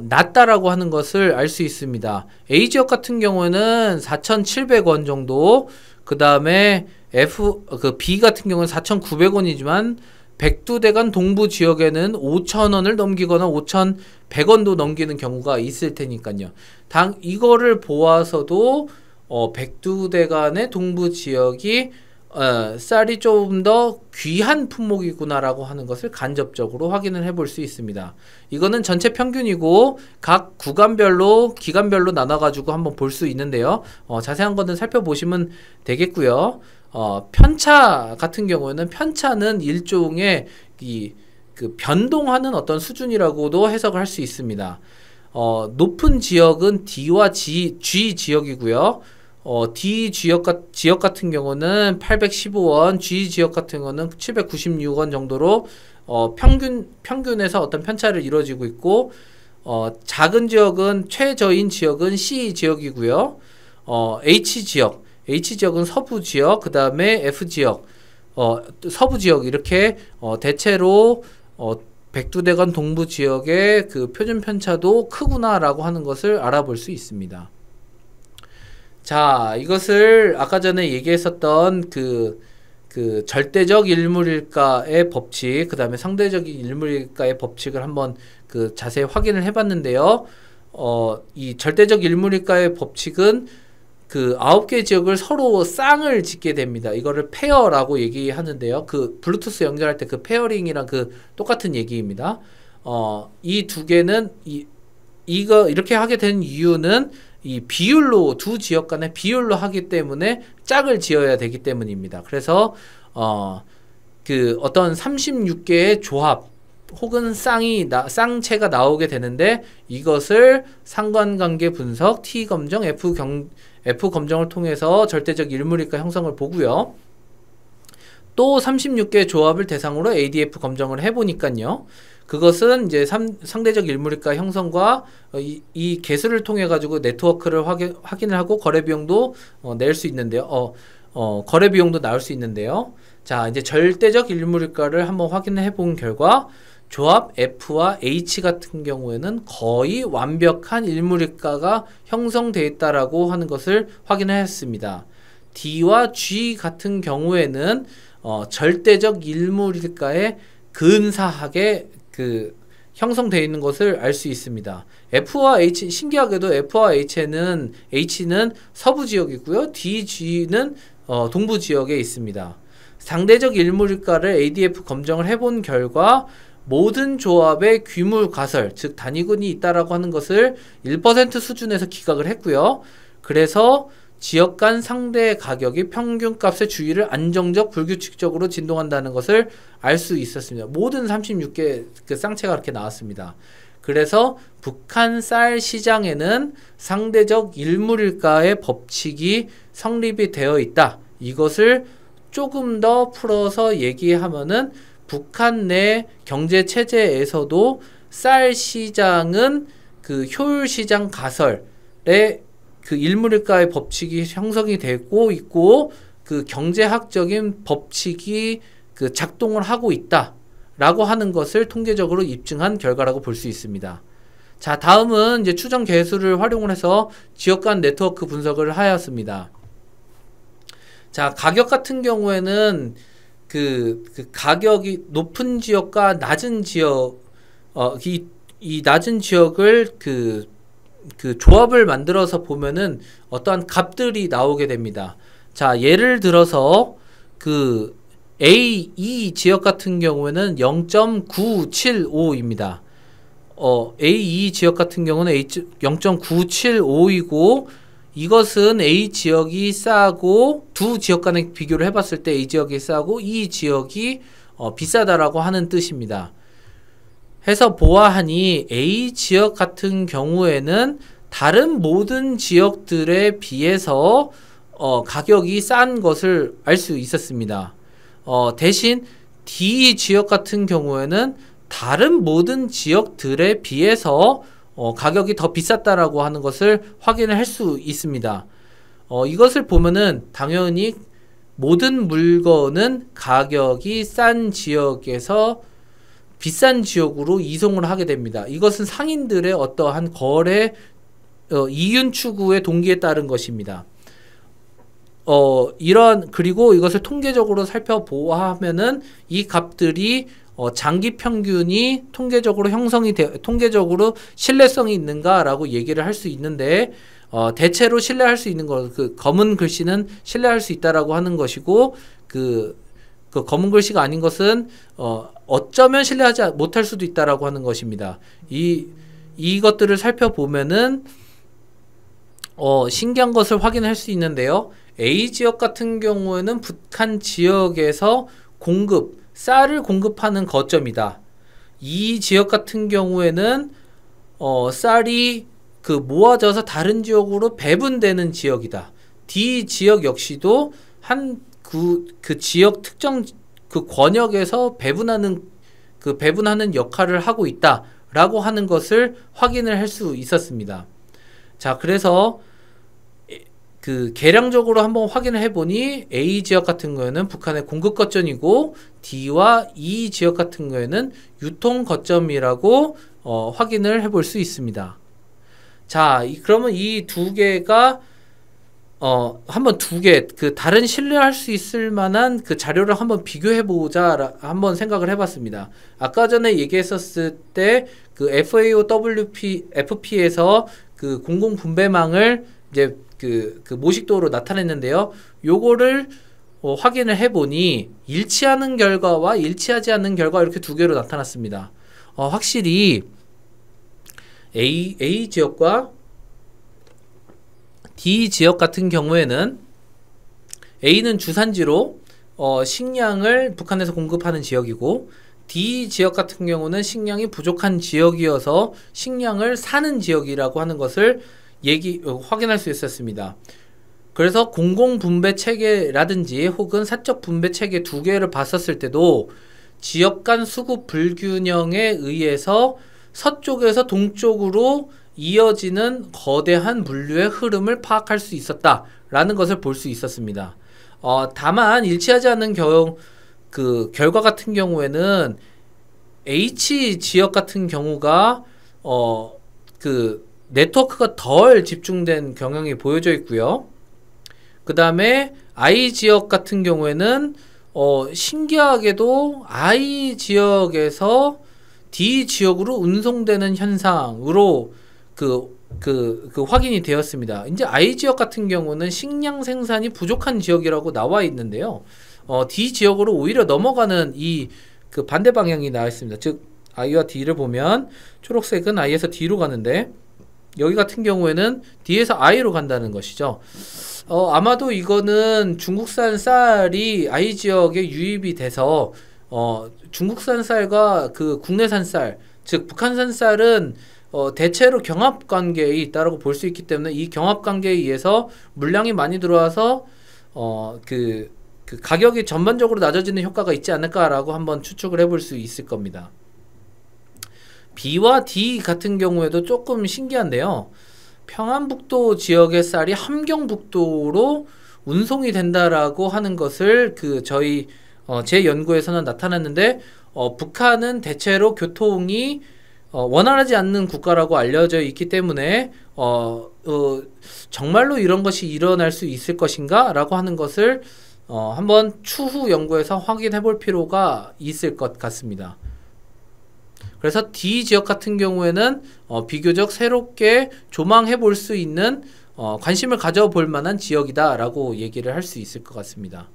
낮다라고 하는 것을 알 수 있습니다. A 지역 같은 경우에는 4,700원 정도, 그 다음에 B 같은 경우는 4,900원이지만 백두대간 동부 지역에는 5,000원을 넘기거나 5,100원도 넘기는 경우가 있을 테니까요. 이거를 보아서도 백두대간의 동부 지역이 쌀이 좀 더 귀한 품목이구나라고 하는 것을 간접적으로 확인을 해볼 수 있습니다. 이거는 전체 평균이고 각 구간별로 기간별로 나눠가지고 한번 볼 수 있는데요. 자세한 거는 살펴보시면 되겠고요. 편차 같은 경우에는 편차는 일종의 그 변동하는 어떤 수준이라고도 해석을 할 수 있습니다. 높은 지역은 D와 G 지역이고요. D 지역 같은 경우는 815원, G 지역 같은 경우는 796원 정도로 평균에서 어떤 편차를 이루어지고 있고, 작은 지역은 최저인 지역은 C 지역이고요. H 지역은 서부 지역, 그 다음에 F 지역, 서부 지역 이렇게 대체로 백두대간 동부 지역의 그 표준 편차도 크구나라고 하는 것을 알아볼 수 있습니다. 자, 이것을 아까 전에 얘기했었던 그 절대적 일물일가의 법칙, 그 다음에 상대적인 일물일가의 법칙을 한번 자세히 확인을 해봤는데요. 이 절대적 일물일가의 법칙은 그 9개 지역을 서로 쌍을 짓게 됩니다. 이거를 페어라고 얘기하는데요. 그 블루투스 연결할 때 그 페어링이랑 그 똑같은 얘기입니다. 이 두 개는 이거 이렇게 하게 된 이유는 이 비율로 두 지역 간의 비율로 하기 때문에 짝을 지어야 되기 때문입니다. 그래서 어떤 36개의 조합 혹은 쌍체가 나오게 되는데 이것을 상관관계 분석 T 검정, F 검정을 통해서 절대적 일물일가 형성을 보고요. 또 36개의 조합을 대상으로 ADF 검정을 해보니까요. 그것은 이제 상대적 일물일가 형성과 이 개수를 통해 가지고 네트워크를 확인을 하고 거래 비용도 낼 수 있는데요. 거래 비용도 나올 수 있는데요. 자, 이제 절대적 일물일가를 한번 확인을 해본 결과 조합 F와 H 같은 경우에는 거의 완벽한 일물일가가 형성되어 있다라고 하는 것을 확인했습니다. D와 G 같은 경우에는 절대적 일물일가에 근사하게 형성되어 있는 것을 알 수 있습니다. F와 H, 신기하게도 F와 H는 서부 지역이고요. D, G는 동부 지역에 있습니다. 상대적 일물일가를 ADF 검정을 해본 결과 모든 조합의 귀물 가설, 즉 단위군이 있다라고 하는 것을 1% 수준에서 기각을 했고요. 그래서 지역 간 상대 가격이 평균값의 주위를 안정적 불규칙적으로 진동한다는 것을 알 수 있었습니다. 모든 36개 그 쌍체가 그렇게 나왔습니다. 그래서 북한 쌀 시장에는 상대적 일물일가의 법칙이 성립이 되어 있다. 이것을 조금 더 풀어서 얘기하면은 북한 내 경제 체제에서도 쌀 시장은 그 효율 시장 가설의 그 일물일가의 법칙이 형성이 되고 있고 그 경제학적인 법칙이 그 작동을 하고 있다라고 하는 것을 통계적으로 입증한 결과라고 볼 수 있습니다. 자, 다음은 이제 추정 계수를 활용을 해서 지역 간 네트워크 분석을 하였습니다. 자, 가격 같은 경우에는 그 가격이 높은 지역과 낮은 지역, 이 낮은 지역을 그 조합을 만들어서 보면은 어떠한 값들이 나오게 됩니다. 자, 예를 들어서 그 A, E 지역 같은 경우에는 0.975입니다. A, E 지역 같은 경우는 0.975이고 이것은 A 지역이 싸고 두 지역 간의 비교를 해봤을 때 A 지역이 싸고 이 지역이 비싸다라고 하는 뜻입니다. 해서 보아하니 A 지역 같은 경우에는 다른 모든 지역들에 비해서 가격이 싼 것을 알 수 있었습니다. 대신 D 지역 같은 경우에는 다른 모든 지역들에 비해서 가격이 더 비쌌다라고 하는 것을 확인을 할 수 있습니다. 이것을 보면은 당연히 모든 물건은 가격이 싼 지역에서 비싼 지역으로 이송을 하게 됩니다. 이것은 상인들의 어떠한 거래 이윤 추구의 동기에 따른 것입니다. 그리고 이것을 통계적으로 살펴보아하면은 이 값들이 장기 평균이 통계적으로 통계적으로 신뢰성이 있는가라고 얘기를 할 수 있는데, 대체로 신뢰할 수 있는 것, 그 검은 글씨는 신뢰할 수 있다라고 하는 것이고, 그 검은 글씨가 아닌 것은 어쩌면 신뢰하지 못할 수도 있다라고 하는 것입니다. 이것들을 살펴보면은 신기한 것을 확인할 수 있는데요. A 지역 같은 경우에는 북한 지역에서 쌀을 공급하는 거점이다. 이 지역 같은 경우에는 쌀이 모아져서 다른 지역으로 배분되는 지역이다. D 지역 역시도 그 지역 특정 그 권역에서 배분하는 역할을 하고 있다라고 하는 것을 확인을 할 수 있었습니다. 자, 그래서 계량적으로 한번 확인을 해보니 A 지역 같은 경우에는 북한의 공급 거점이고 D와 E 지역 같은 경우에는 유통 거점이라고 확인을 해볼 수 있습니다. 자, 그러면 이 두 개가 다른 신뢰할 수 있을 만한 그 자료를 한번 비교해보자, 한번 생각을 해봤습니다. 아까 전에 얘기했었을 때, FP에서 공공 분배망을 이제 모식도로 나타냈는데요. 요거를 확인을 해보니, 일치하는 결과와 일치하지 않는 결과 이렇게 두 개로 나타났습니다. 확실히, A 지역과 D 지역 같은 경우에는 A는 주산지로 식량을 북한에서 공급하는 지역이고, D 지역 같은 경우는 식량이 부족한 지역이어서 식량을 사는 지역이라고 하는 것을 확인할 수 있었습니다. 그래서 공공분배 체계라든지 혹은 사적 분배 체계 두 개를 봤었을 때도 지역 간 수급 불균형에 의해서 서쪽에서 동쪽으로 이어지는 거대한 물류의 흐름을 파악할 수 있었다라는 것을 볼 수 있었습니다. 다만 일치하지 않는 결과 같은 경우에는 H 지역 같은 경우가 네트워크가 덜 집중된 경향이 보여져 있고요. 그 다음에 I 지역 같은 경우에는 신기하게도 I 지역에서 D 지역으로 운송되는 현상으로 확인이 되었습니다. 이제 I 지역 같은 경우는 식량 생산이 부족한 지역이라고 나와 있는데요. D 지역으로 오히려 넘어가는 반대 방향이 나와 있습니다. 즉, I와 D를 보면 초록색은 I에서 D로 가는데, 여기 같은 경우에는 D에서 I로 간다는 것이죠. 아마도 이거는 중국산 쌀이 I 지역에 유입이 돼서, 중국산 쌀과 국내산 쌀, 즉, 북한산 쌀은 대체로 경합 관계에 있다라고 볼 수 있기 때문에 이 경합 관계에 의해서 물량이 많이 들어와서 가격이 전반적으로 낮아지는 효과가 있지 않을까라고 한번 추측을 해볼 수 있을 겁니다. B와 D 같은 경우에도 조금 신기한데요. 평안북도 지역의 쌀이 함경북도로 운송이 된다라고 하는 것을 제 연구에서는 나타났는데, 북한은 대체로 교통이 원활하지 않는 국가라고 알려져 있기 때문에 정말로 이런 것이 일어날 수 있을 것인가? 라고 하는 것을 한번 추후 연구에서 확인해 볼 필요가 있을 것 같습니다. 그래서 D 지역 같은 경우에는 비교적 새롭게 조망해 볼 수 있는 관심을 가져볼 만한 지역이다 라고 얘기를 할 수 있을 것 같습니다.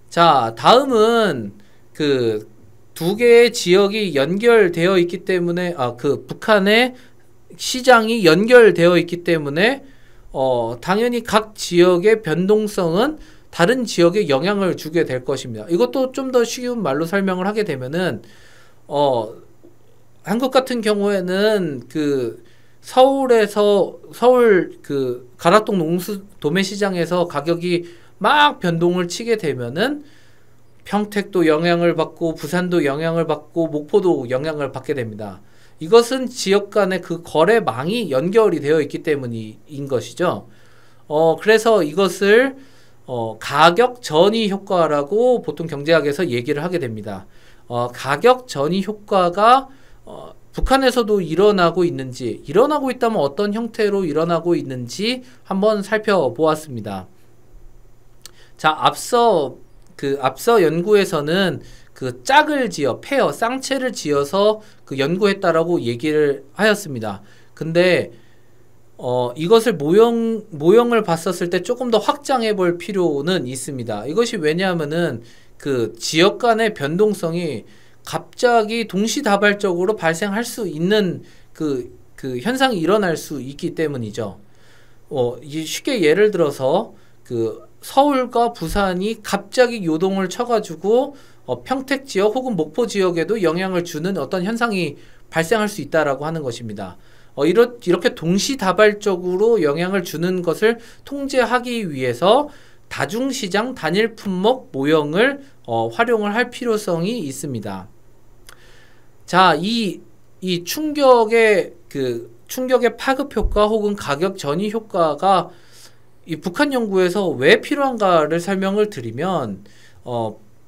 자, 다음은 두 개의 지역이 연결되어 있기 때문에 북한의 시장이 연결되어 있기 때문에 당연히 각 지역의 변동성은 다른 지역에 영향을 주게 될 것입니다. 이것도 좀 더 쉬운 말로 설명을 하게 되면은 한국 같은 경우에는 그 서울 그 가락동 도매시장에서 가격이 막 변동을 치게 되면은 평택도 영향을 받고 부산도 영향을 받고 목포도 영향을 받게 됩니다. 이것은 지역 간의 그 거래망이 연결이 되어 있기 때문인 것이죠. 그래서 이것을 가격 전이 효과라고 보통 경제학에서 얘기를 하게 됩니다. 가격 전이 효과가 북한에서도 일어나고 있다면 어떤 형태로 일어나고 있는지 한번 살펴보았습니다. 자, 앞서 연구에서는 그 짝을 지어 쌍체를 지어서 그 연구했다라고 얘기를 하였습니다. 근데 이것을 모형을 봤었을 때 조금 더 확장해 볼 필요는 있습니다. 이것이 왜냐하면은 그 지역 간의 변동성이 갑자기 동시다발적으로 발생할 수 있는 그 현상이 일어날 수 있기 때문이죠. 쉽게 예를 들어서 그 서울과 부산이 갑자기 요동을 쳐가지고 평택 지역 혹은 목포 지역에도 영향을 주는 어떤 현상이 발생할 수 있다라고 하는 것입니다. 이렇게 동시다발적으로 영향을 주는 것을 통제하기 위해서 다중시장 단일 품목 모형을 활용을 할 필요성이 있습니다. 자, 이 충격의 파급 효과 혹은 가격 전이 효과가 이 북한 연구에서 왜 필요한가를 설명을 드리면,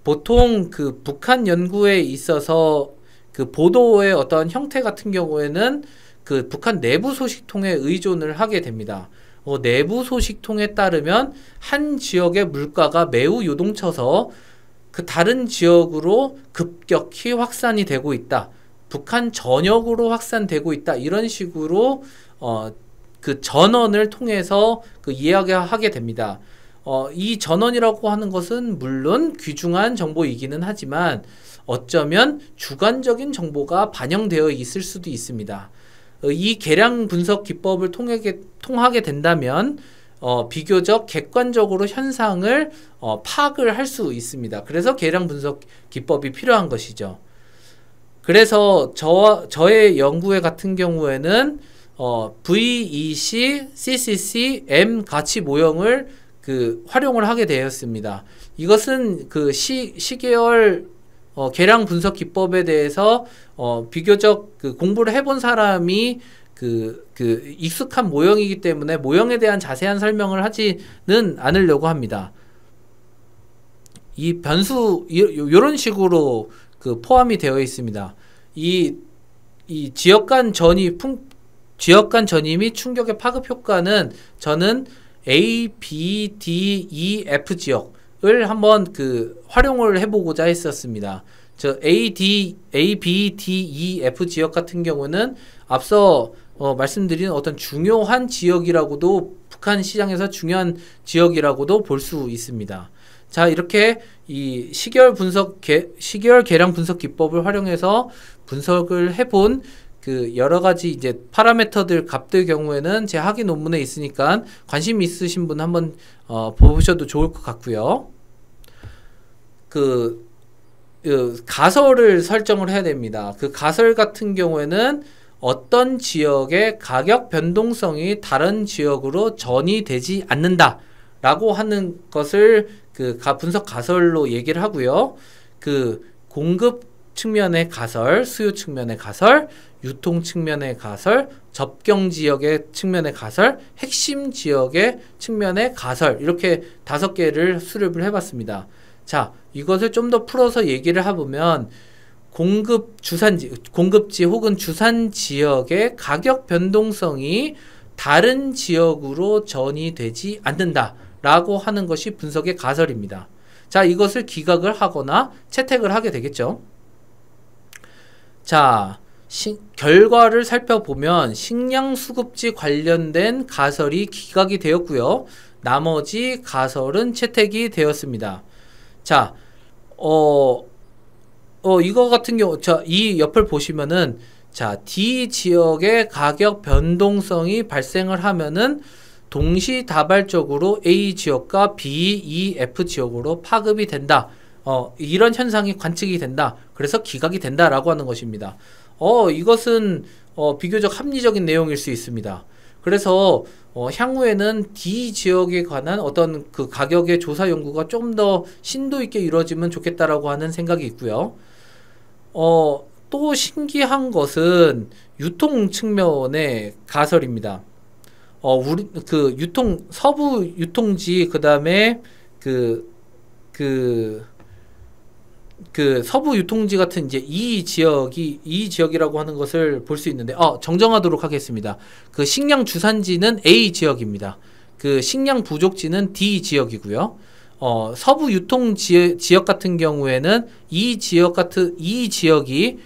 보통 그 북한 연구에 있어서 그 보도의 어떤 형태 같은 경우에는 그 북한 내부 소식통에 의존을 하게 됩니다. 내부 소식통에 따르면 한 지역의 물가가 매우 요동쳐서 그 다른 지역으로 급격히 확산이 되고 있다. 북한 전역으로 확산되고 있다. 이런 식으로 그 전원을 통해서 그 이야기하게 됩니다. 이 전원이라고 하는 것은 물론 귀중한 정보이기는 하지만 어쩌면 주관적인 정보가 반영되어 있을 수도 있습니다. 이 계량 분석 기법을 통하게 된다면 비교적 객관적으로 현상을 파악을 할 수 있습니다. 그래서 계량 분석 기법이 필요한 것이죠. 그래서 저의 연구회 같은 경우에는 VEC, CCC, M 가치 모형을 활용을 하게 되었습니다. 이것은 그 시계열 계량 분석 기법에 대해서 비교적 공부를 해본 사람이 익숙한 모형이기 때문에 모형에 대한 자세한 설명을 하지는 않으려고 합니다. 이 변수 이런 식으로 포함이 되어 있습니다. 이 지역 간 전이 및 충격의 파급 효과는 저는 A, B, D, E, F 지역을 한번 활용을 해보고자 했었습니다. A, B, D, E, F 지역 같은 경우는 앞서 말씀드린 어떤 중요한 지역이라고도 북한 시장에서 중요한 지역이라고도 볼 수 있습니다. 자, 이렇게 이 시계열 계량 분석 기법을 활용해서 분석을 해본 여러 가지 이제 파라미터들 값들 경우에는 제 학위 논문에 있으니까 관심 있으신 분 한번 보셔도 좋을 것 같고요. 가설을 설정을 해야 됩니다. 그 가설 같은 경우에는 어떤 지역의 가격 변동성이 다른 지역으로 전이되지 않는다 라고 하는 것을 분석 가설로 얘기를 하고요. 공급 측면의 가설, 수요 측면의 가설, 유통 측면의 가설, 접경 지역의 측면의 가설, 핵심 지역의 측면의 가설, 이렇게 5개를 수립을 해봤습니다. 자, 이것을 좀 더 풀어서 얘기를 해보면 공급지 혹은 주산 지역의 가격 변동성이 다른 지역으로 전이되지 않는다 라고 하는 것이 분석의 가설입니다. 자, 이것을 기각을 하거나 채택을 하게 되겠죠. 자, 결과를 살펴보면 식량 수급지 관련된 가설이 기각이 되었고요. 나머지 가설은 채택이 되었습니다. 자, 이거 같은 경우, 이 옆을 보시면은, 자, D 지역의 가격 변동성이 발생을 하면은 동시다발적으로 A 지역과 B, E, F 지역으로 파급이 된다. 이런 현상이 관측이 된다. 그래서 기각이 된다라고 하는 것입니다. 이것은 비교적 합리적인 내용일 수 있습니다. 그래서 향후에는 D 지역에 관한 어떤 그 가격의 조사 연구가 좀 더 심도 있게 이루어지면 좋겠다라고 하는 생각이 있고요. 또 신기한 것은 유통 측면의 가설입니다. 우리 서부 유통지 그다음에 서부 유통지 같은 이제 이 지역이라고 하는 것을 볼 수 있는데 정정하도록 하겠습니다. 그 식량 주산지는 A 지역입니다. 그 식량 부족지는 D 지역이고요. 서부 유통 지역 같은 경우에는 이 지역이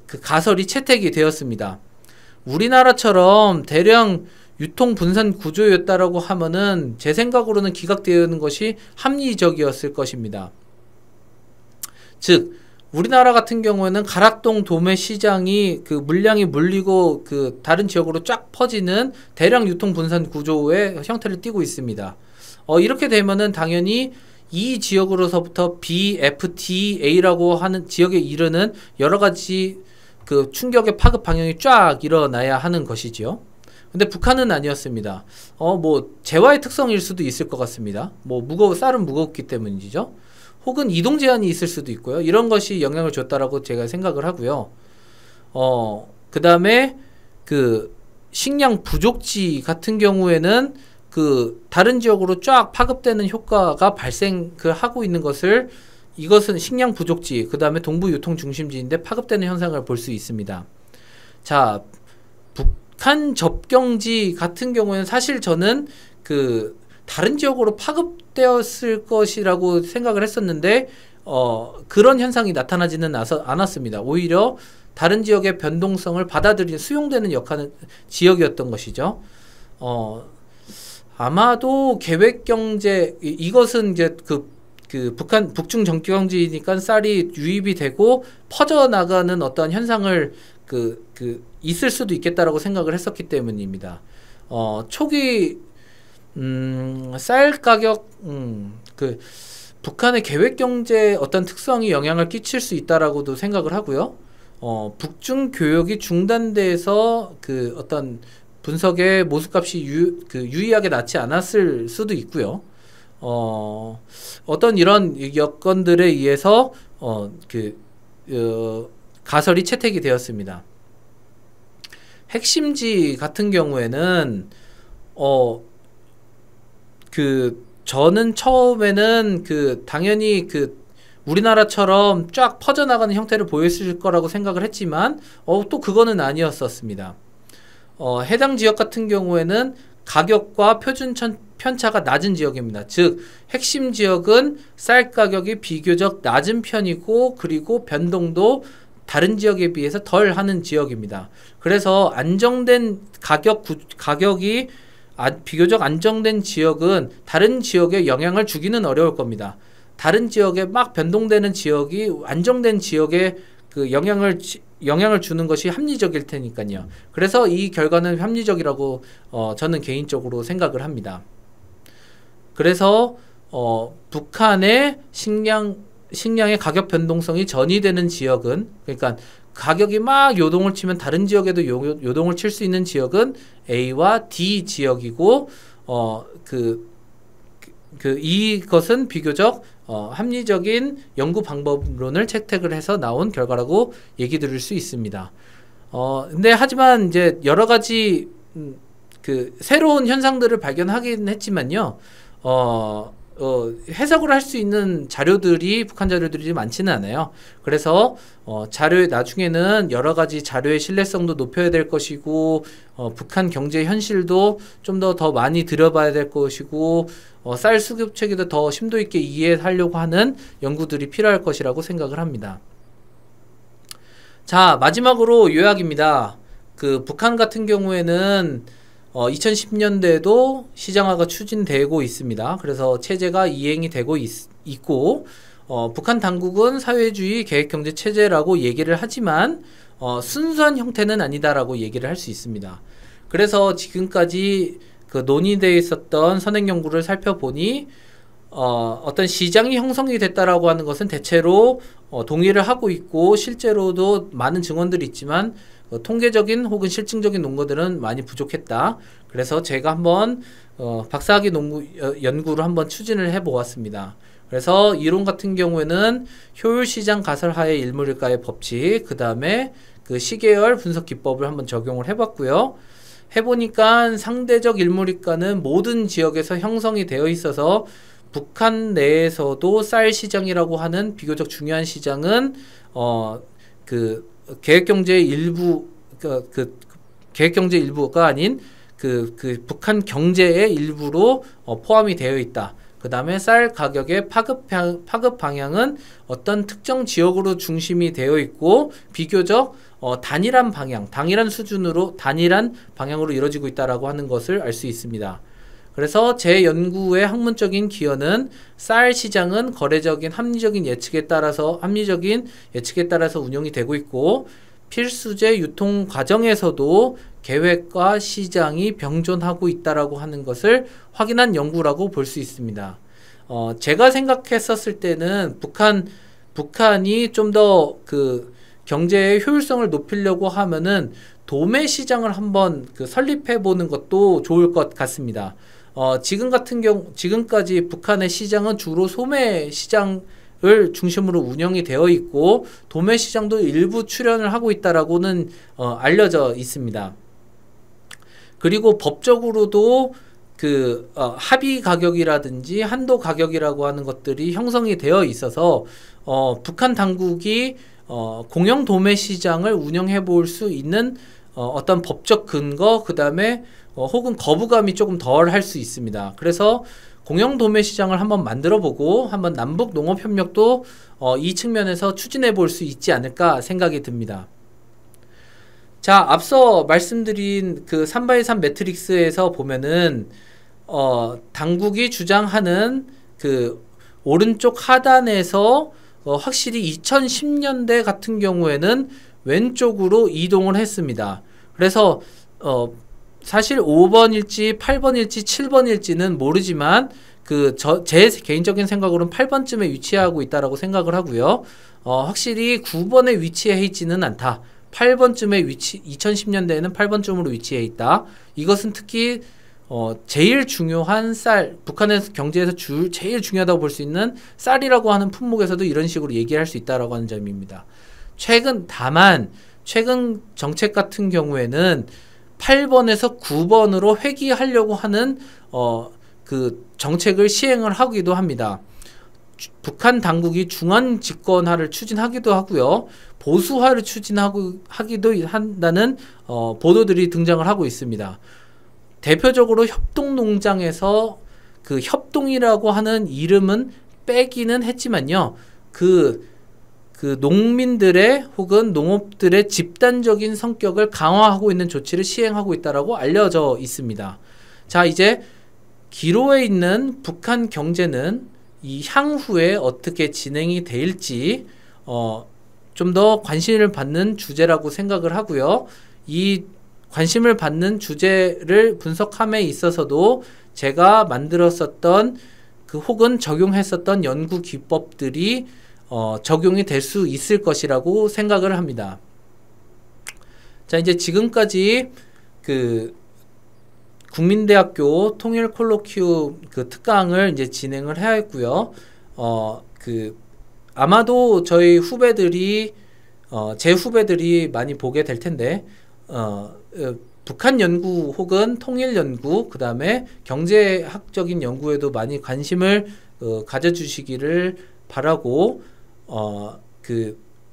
그 가설이 채택이 되었습니다. 우리나라처럼 대량 유통 분산 구조였다라고 하면은 제 생각으로는 기각되는 것이 합리적이었을 것입니다. 즉 우리나라 같은 경우에는 가락동 도매 시장이 그 물량이 물리고 그 다른 지역으로 쫙 퍼지는 대량 유통 분산 구조의 형태를 띠고 있습니다. 이렇게 되면은 당연히 이 지역으로서부터 B, F, D, A라고 하는 지역에 이르는 여러 가지 그 충격의 파급 방향이 쫙 일어나야 하는 것이죠. 근데 북한은 아니었습니다. 재화의 특성일 수도 있을 것 같습니다. 쌀은 무겁기 때문이죠. 혹은 이동 제한이 있을 수도 있고요. 이런 것이 영향을 줬다라고 제가 생각을 하고요. 그 다음에 그 식량 부족지 같은 경우에는 그 다른 지역으로 쫙 파급되는 효과가 하고 있는 이것은 식량 부족지, 그 다음에 동부 유통 중심지인데 파급되는 현상을 볼 수 있습니다. 자, 북한 접경지 같은 경우에는 사실 저는 그 다른 지역으로 파급되었을 것이라고 생각을 했었는데 그런 현상이 나타나지는 않았습니다. 오히려 다른 지역의 변동성을 수용되는 지역이었던 것이죠. 아마도 계획경제 이것은 이제 북한 북중 정경지니까 쌀이 유입이 되고 퍼져나가는 어떤 현상을 있을 수도 있겠다라고 생각을 했었기 때문입니다. 초기 쌀 가격 북한의 계획 경제 어떤 특성이 영향을 끼칠 수 있다라고도 생각을 하고요. 북중 교역이 중단돼서 그 어떤 분석의 모습값이 유의하게 낮지 않았을 수도 있고요. 어떤 이런 여건들에 의해서 가설이 채택이 되었습니다. 핵심지 같은 경우에는 저는 처음에는 당연히 우리나라처럼 쫙 퍼져나가는 형태를 보였을 거라고 생각을 했지만 또 그거는 아니었었습니다. 해당 지역 같은 경우에는 가격과 표준 편차가 낮은 지역입니다. 즉 핵심 지역은 쌀 가격이 비교적 낮은 편이고 그리고 변동도 다른 지역에 비해서 덜 하는 지역입니다. 그래서 안정된 가격이 비교적 안정된 지역은 다른 지역에 영향을 주기는 어려울 겁니다. 다른 지역에 막 변동되는 지역이 안정된 지역에 영향을 주는 것이 합리적일 테니까요. 그래서 이 결과는 합리적이라고 저는 개인적으로 생각을 합니다. 그래서 북한의 식량의 가격 변동성이 전이되는 지역은, 그러니까 가격이 막 요동을 치면 다른 지역에도 요동을 칠 수 있는 지역은 A와 D 지역이고 이것은 비교적 합리적인 연구 방법론을 채택을 해서 나온 결과라고 얘기 드릴 수 있습니다. 근데 하지만 이제 여러 가지 새로운 현상들을 발견하긴 했지만요. 해석을 할 수 있는 북한 자료들이 많지는 않아요. 그래서 나중에는 여러 가지 자료의 신뢰성도 높여야 될 것이고, 북한 경제 현실도 좀 더 많이 들여봐야 될 것이고, 쌀 수급 체계도 더 심도 있게 이해하려고 하는 연구들이 필요할 것이라고 생각을 합니다. 자, 마지막으로 요약입니다. 북한 같은 경우에는 2010년대에도 시장화가 추진되고 있습니다. 그래서 체제가 이행이 되고 있고, 북한 당국은 사회주의 계획경제 체제라고 얘기를 하지만 순수한 형태는 아니다라고 얘기를 할 수 있습니다. 그래서 지금까지 그 논의되어 있었던 선행 연구를 살펴보니 어떤 시장이 형성이 됐다라고 하는 것은 대체로 동의를 하고 있고 실제로도 많은 증언들이 있지만 통계적인 혹은 실증적인 논거들은 많이 부족했다. 그래서 제가 한번 박사학위 연구를 한번 추진을 해 보았습니다. 그래서 이론 같은 경우에는 효율시장 가설하에 일몰일가의 법칙, 그 다음에 그 시계열 분석 기법을 한번 적용을 해봤고요. 해보니까 상대적 일몰일가는 모든 지역에서 형성이 되어 있어서 북한 내에서도 쌀 시장이라고 하는 비교적 중요한 시장은 그 계획경제의 일부 계획경제 일부가 아닌 그 북한 경제의 일부로 포함이 되어 있다. 그 다음에 쌀 가격의 파급 방향은 어떤 특정 지역으로 중심이 되어 있고 비교적 단일한 방향으로 이루어지고 있다라고 하는 것을 알 수 있습니다. 그래서 제 연구의 학문적인 기여는 쌀 시장은 거래적인 합리적인 예측에 따라서 운영이 되고 있고 필수재 유통 과정에서도 계획과 시장이 병존하고 있다라고 하는 것을 확인한 연구라고 볼 수 있습니다. 제가 생각했었을 때는 북한이 좀 더 그 경제의 효율성을 높이려고 하면은 도매 시장을 한번 설립해 보는 것도 좋을 것 같습니다. 지금까지 북한의 시장은 주로 소매 시장을 중심으로 운영이 되어 있고 도매 시장도 일부 출현을 하고 있다라고는 알려져 있습니다. 그리고 법적으로도 합의 가격이라든지 한도 가격이라고 하는 것들이 형성이 되어 있어서 북한 당국이 공영 도매 시장을 운영해 볼 수 있는 어떤 법적 근거, 그 다음에 혹은 거부감이 조금 덜 할 수 있습니다. 그래서 공영 도매 시장을 한번 만들어 보고 한번 남북 농업 협력도 이 측면에서 추진해 볼 수 있지 않을까 생각이 듭니다. 자, 앞서 말씀드린 그 3x3 매트릭스에서 보면은 당국이 주장하는 그 오른쪽 하단에서 확실히 2010년대 같은 경우에는 왼쪽으로 이동을 했습니다. 그래서 사실 5번일지 8번일지 7번일지는 모르지만 제 개인적인 생각으로는 8번쯤에 위치하고 있다라고 생각을 하고요. 확실히 9번에 위치해 있지는 않다. 8번쯤에 2010년대에는 8번쯤으로 위치해 있다. 이것은 특히 제일 중요한 북한의 경제에서 제일 중요하다고 볼 수 있는 쌀이라고 하는 품목에서도 이런 식으로 얘기할 수 있다라고 하는 점입니다. 다만 최근 정책 같은 경우에는 8번에서 9번으로 회귀하려고 하는 그 정책을 시행을 하기도 합니다. 북한 당국이 중앙 집권화를 추진하기도 하고요. 보수화를 하기도 한다는 보도들이 등장을 하고 있습니다. 대표적으로 협동농장에서 그 협동이라고 하는 이름은 빼기는 했지만요. 그 농민들의 혹은 농업들의 집단적인 성격을 강화하고 있는 조치를 시행하고 있다라고 알려져 있습니다. 자, 이제 기로에 있는 북한 경제는 이 향후에 어떻게 진행이 될지 좀 더 관심을 받는 주제라고 생각을 하고요. 이 관심을 받는 주제를 분석함에 있어서도 제가 만들었었던 혹은 적용했었던 연구 기법들이 적용이 될 수 있을 것이라고 생각을 합니다. 자, 이제 지금까지 국민대학교 통일 콜로퀴움 특강을 이제 진행을 하였고요. 아마도 저희 후배들이 제 후배들이 많이 보게 될 텐데 북한 연구 혹은 통일 연구, 그 다음에 경제학적인 연구에도 많이 관심을 가져주시기를 바라고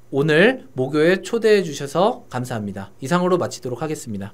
오늘 모교에 초대해 주셔서 감사합니다. 이상으로 마치도록 하겠습니다.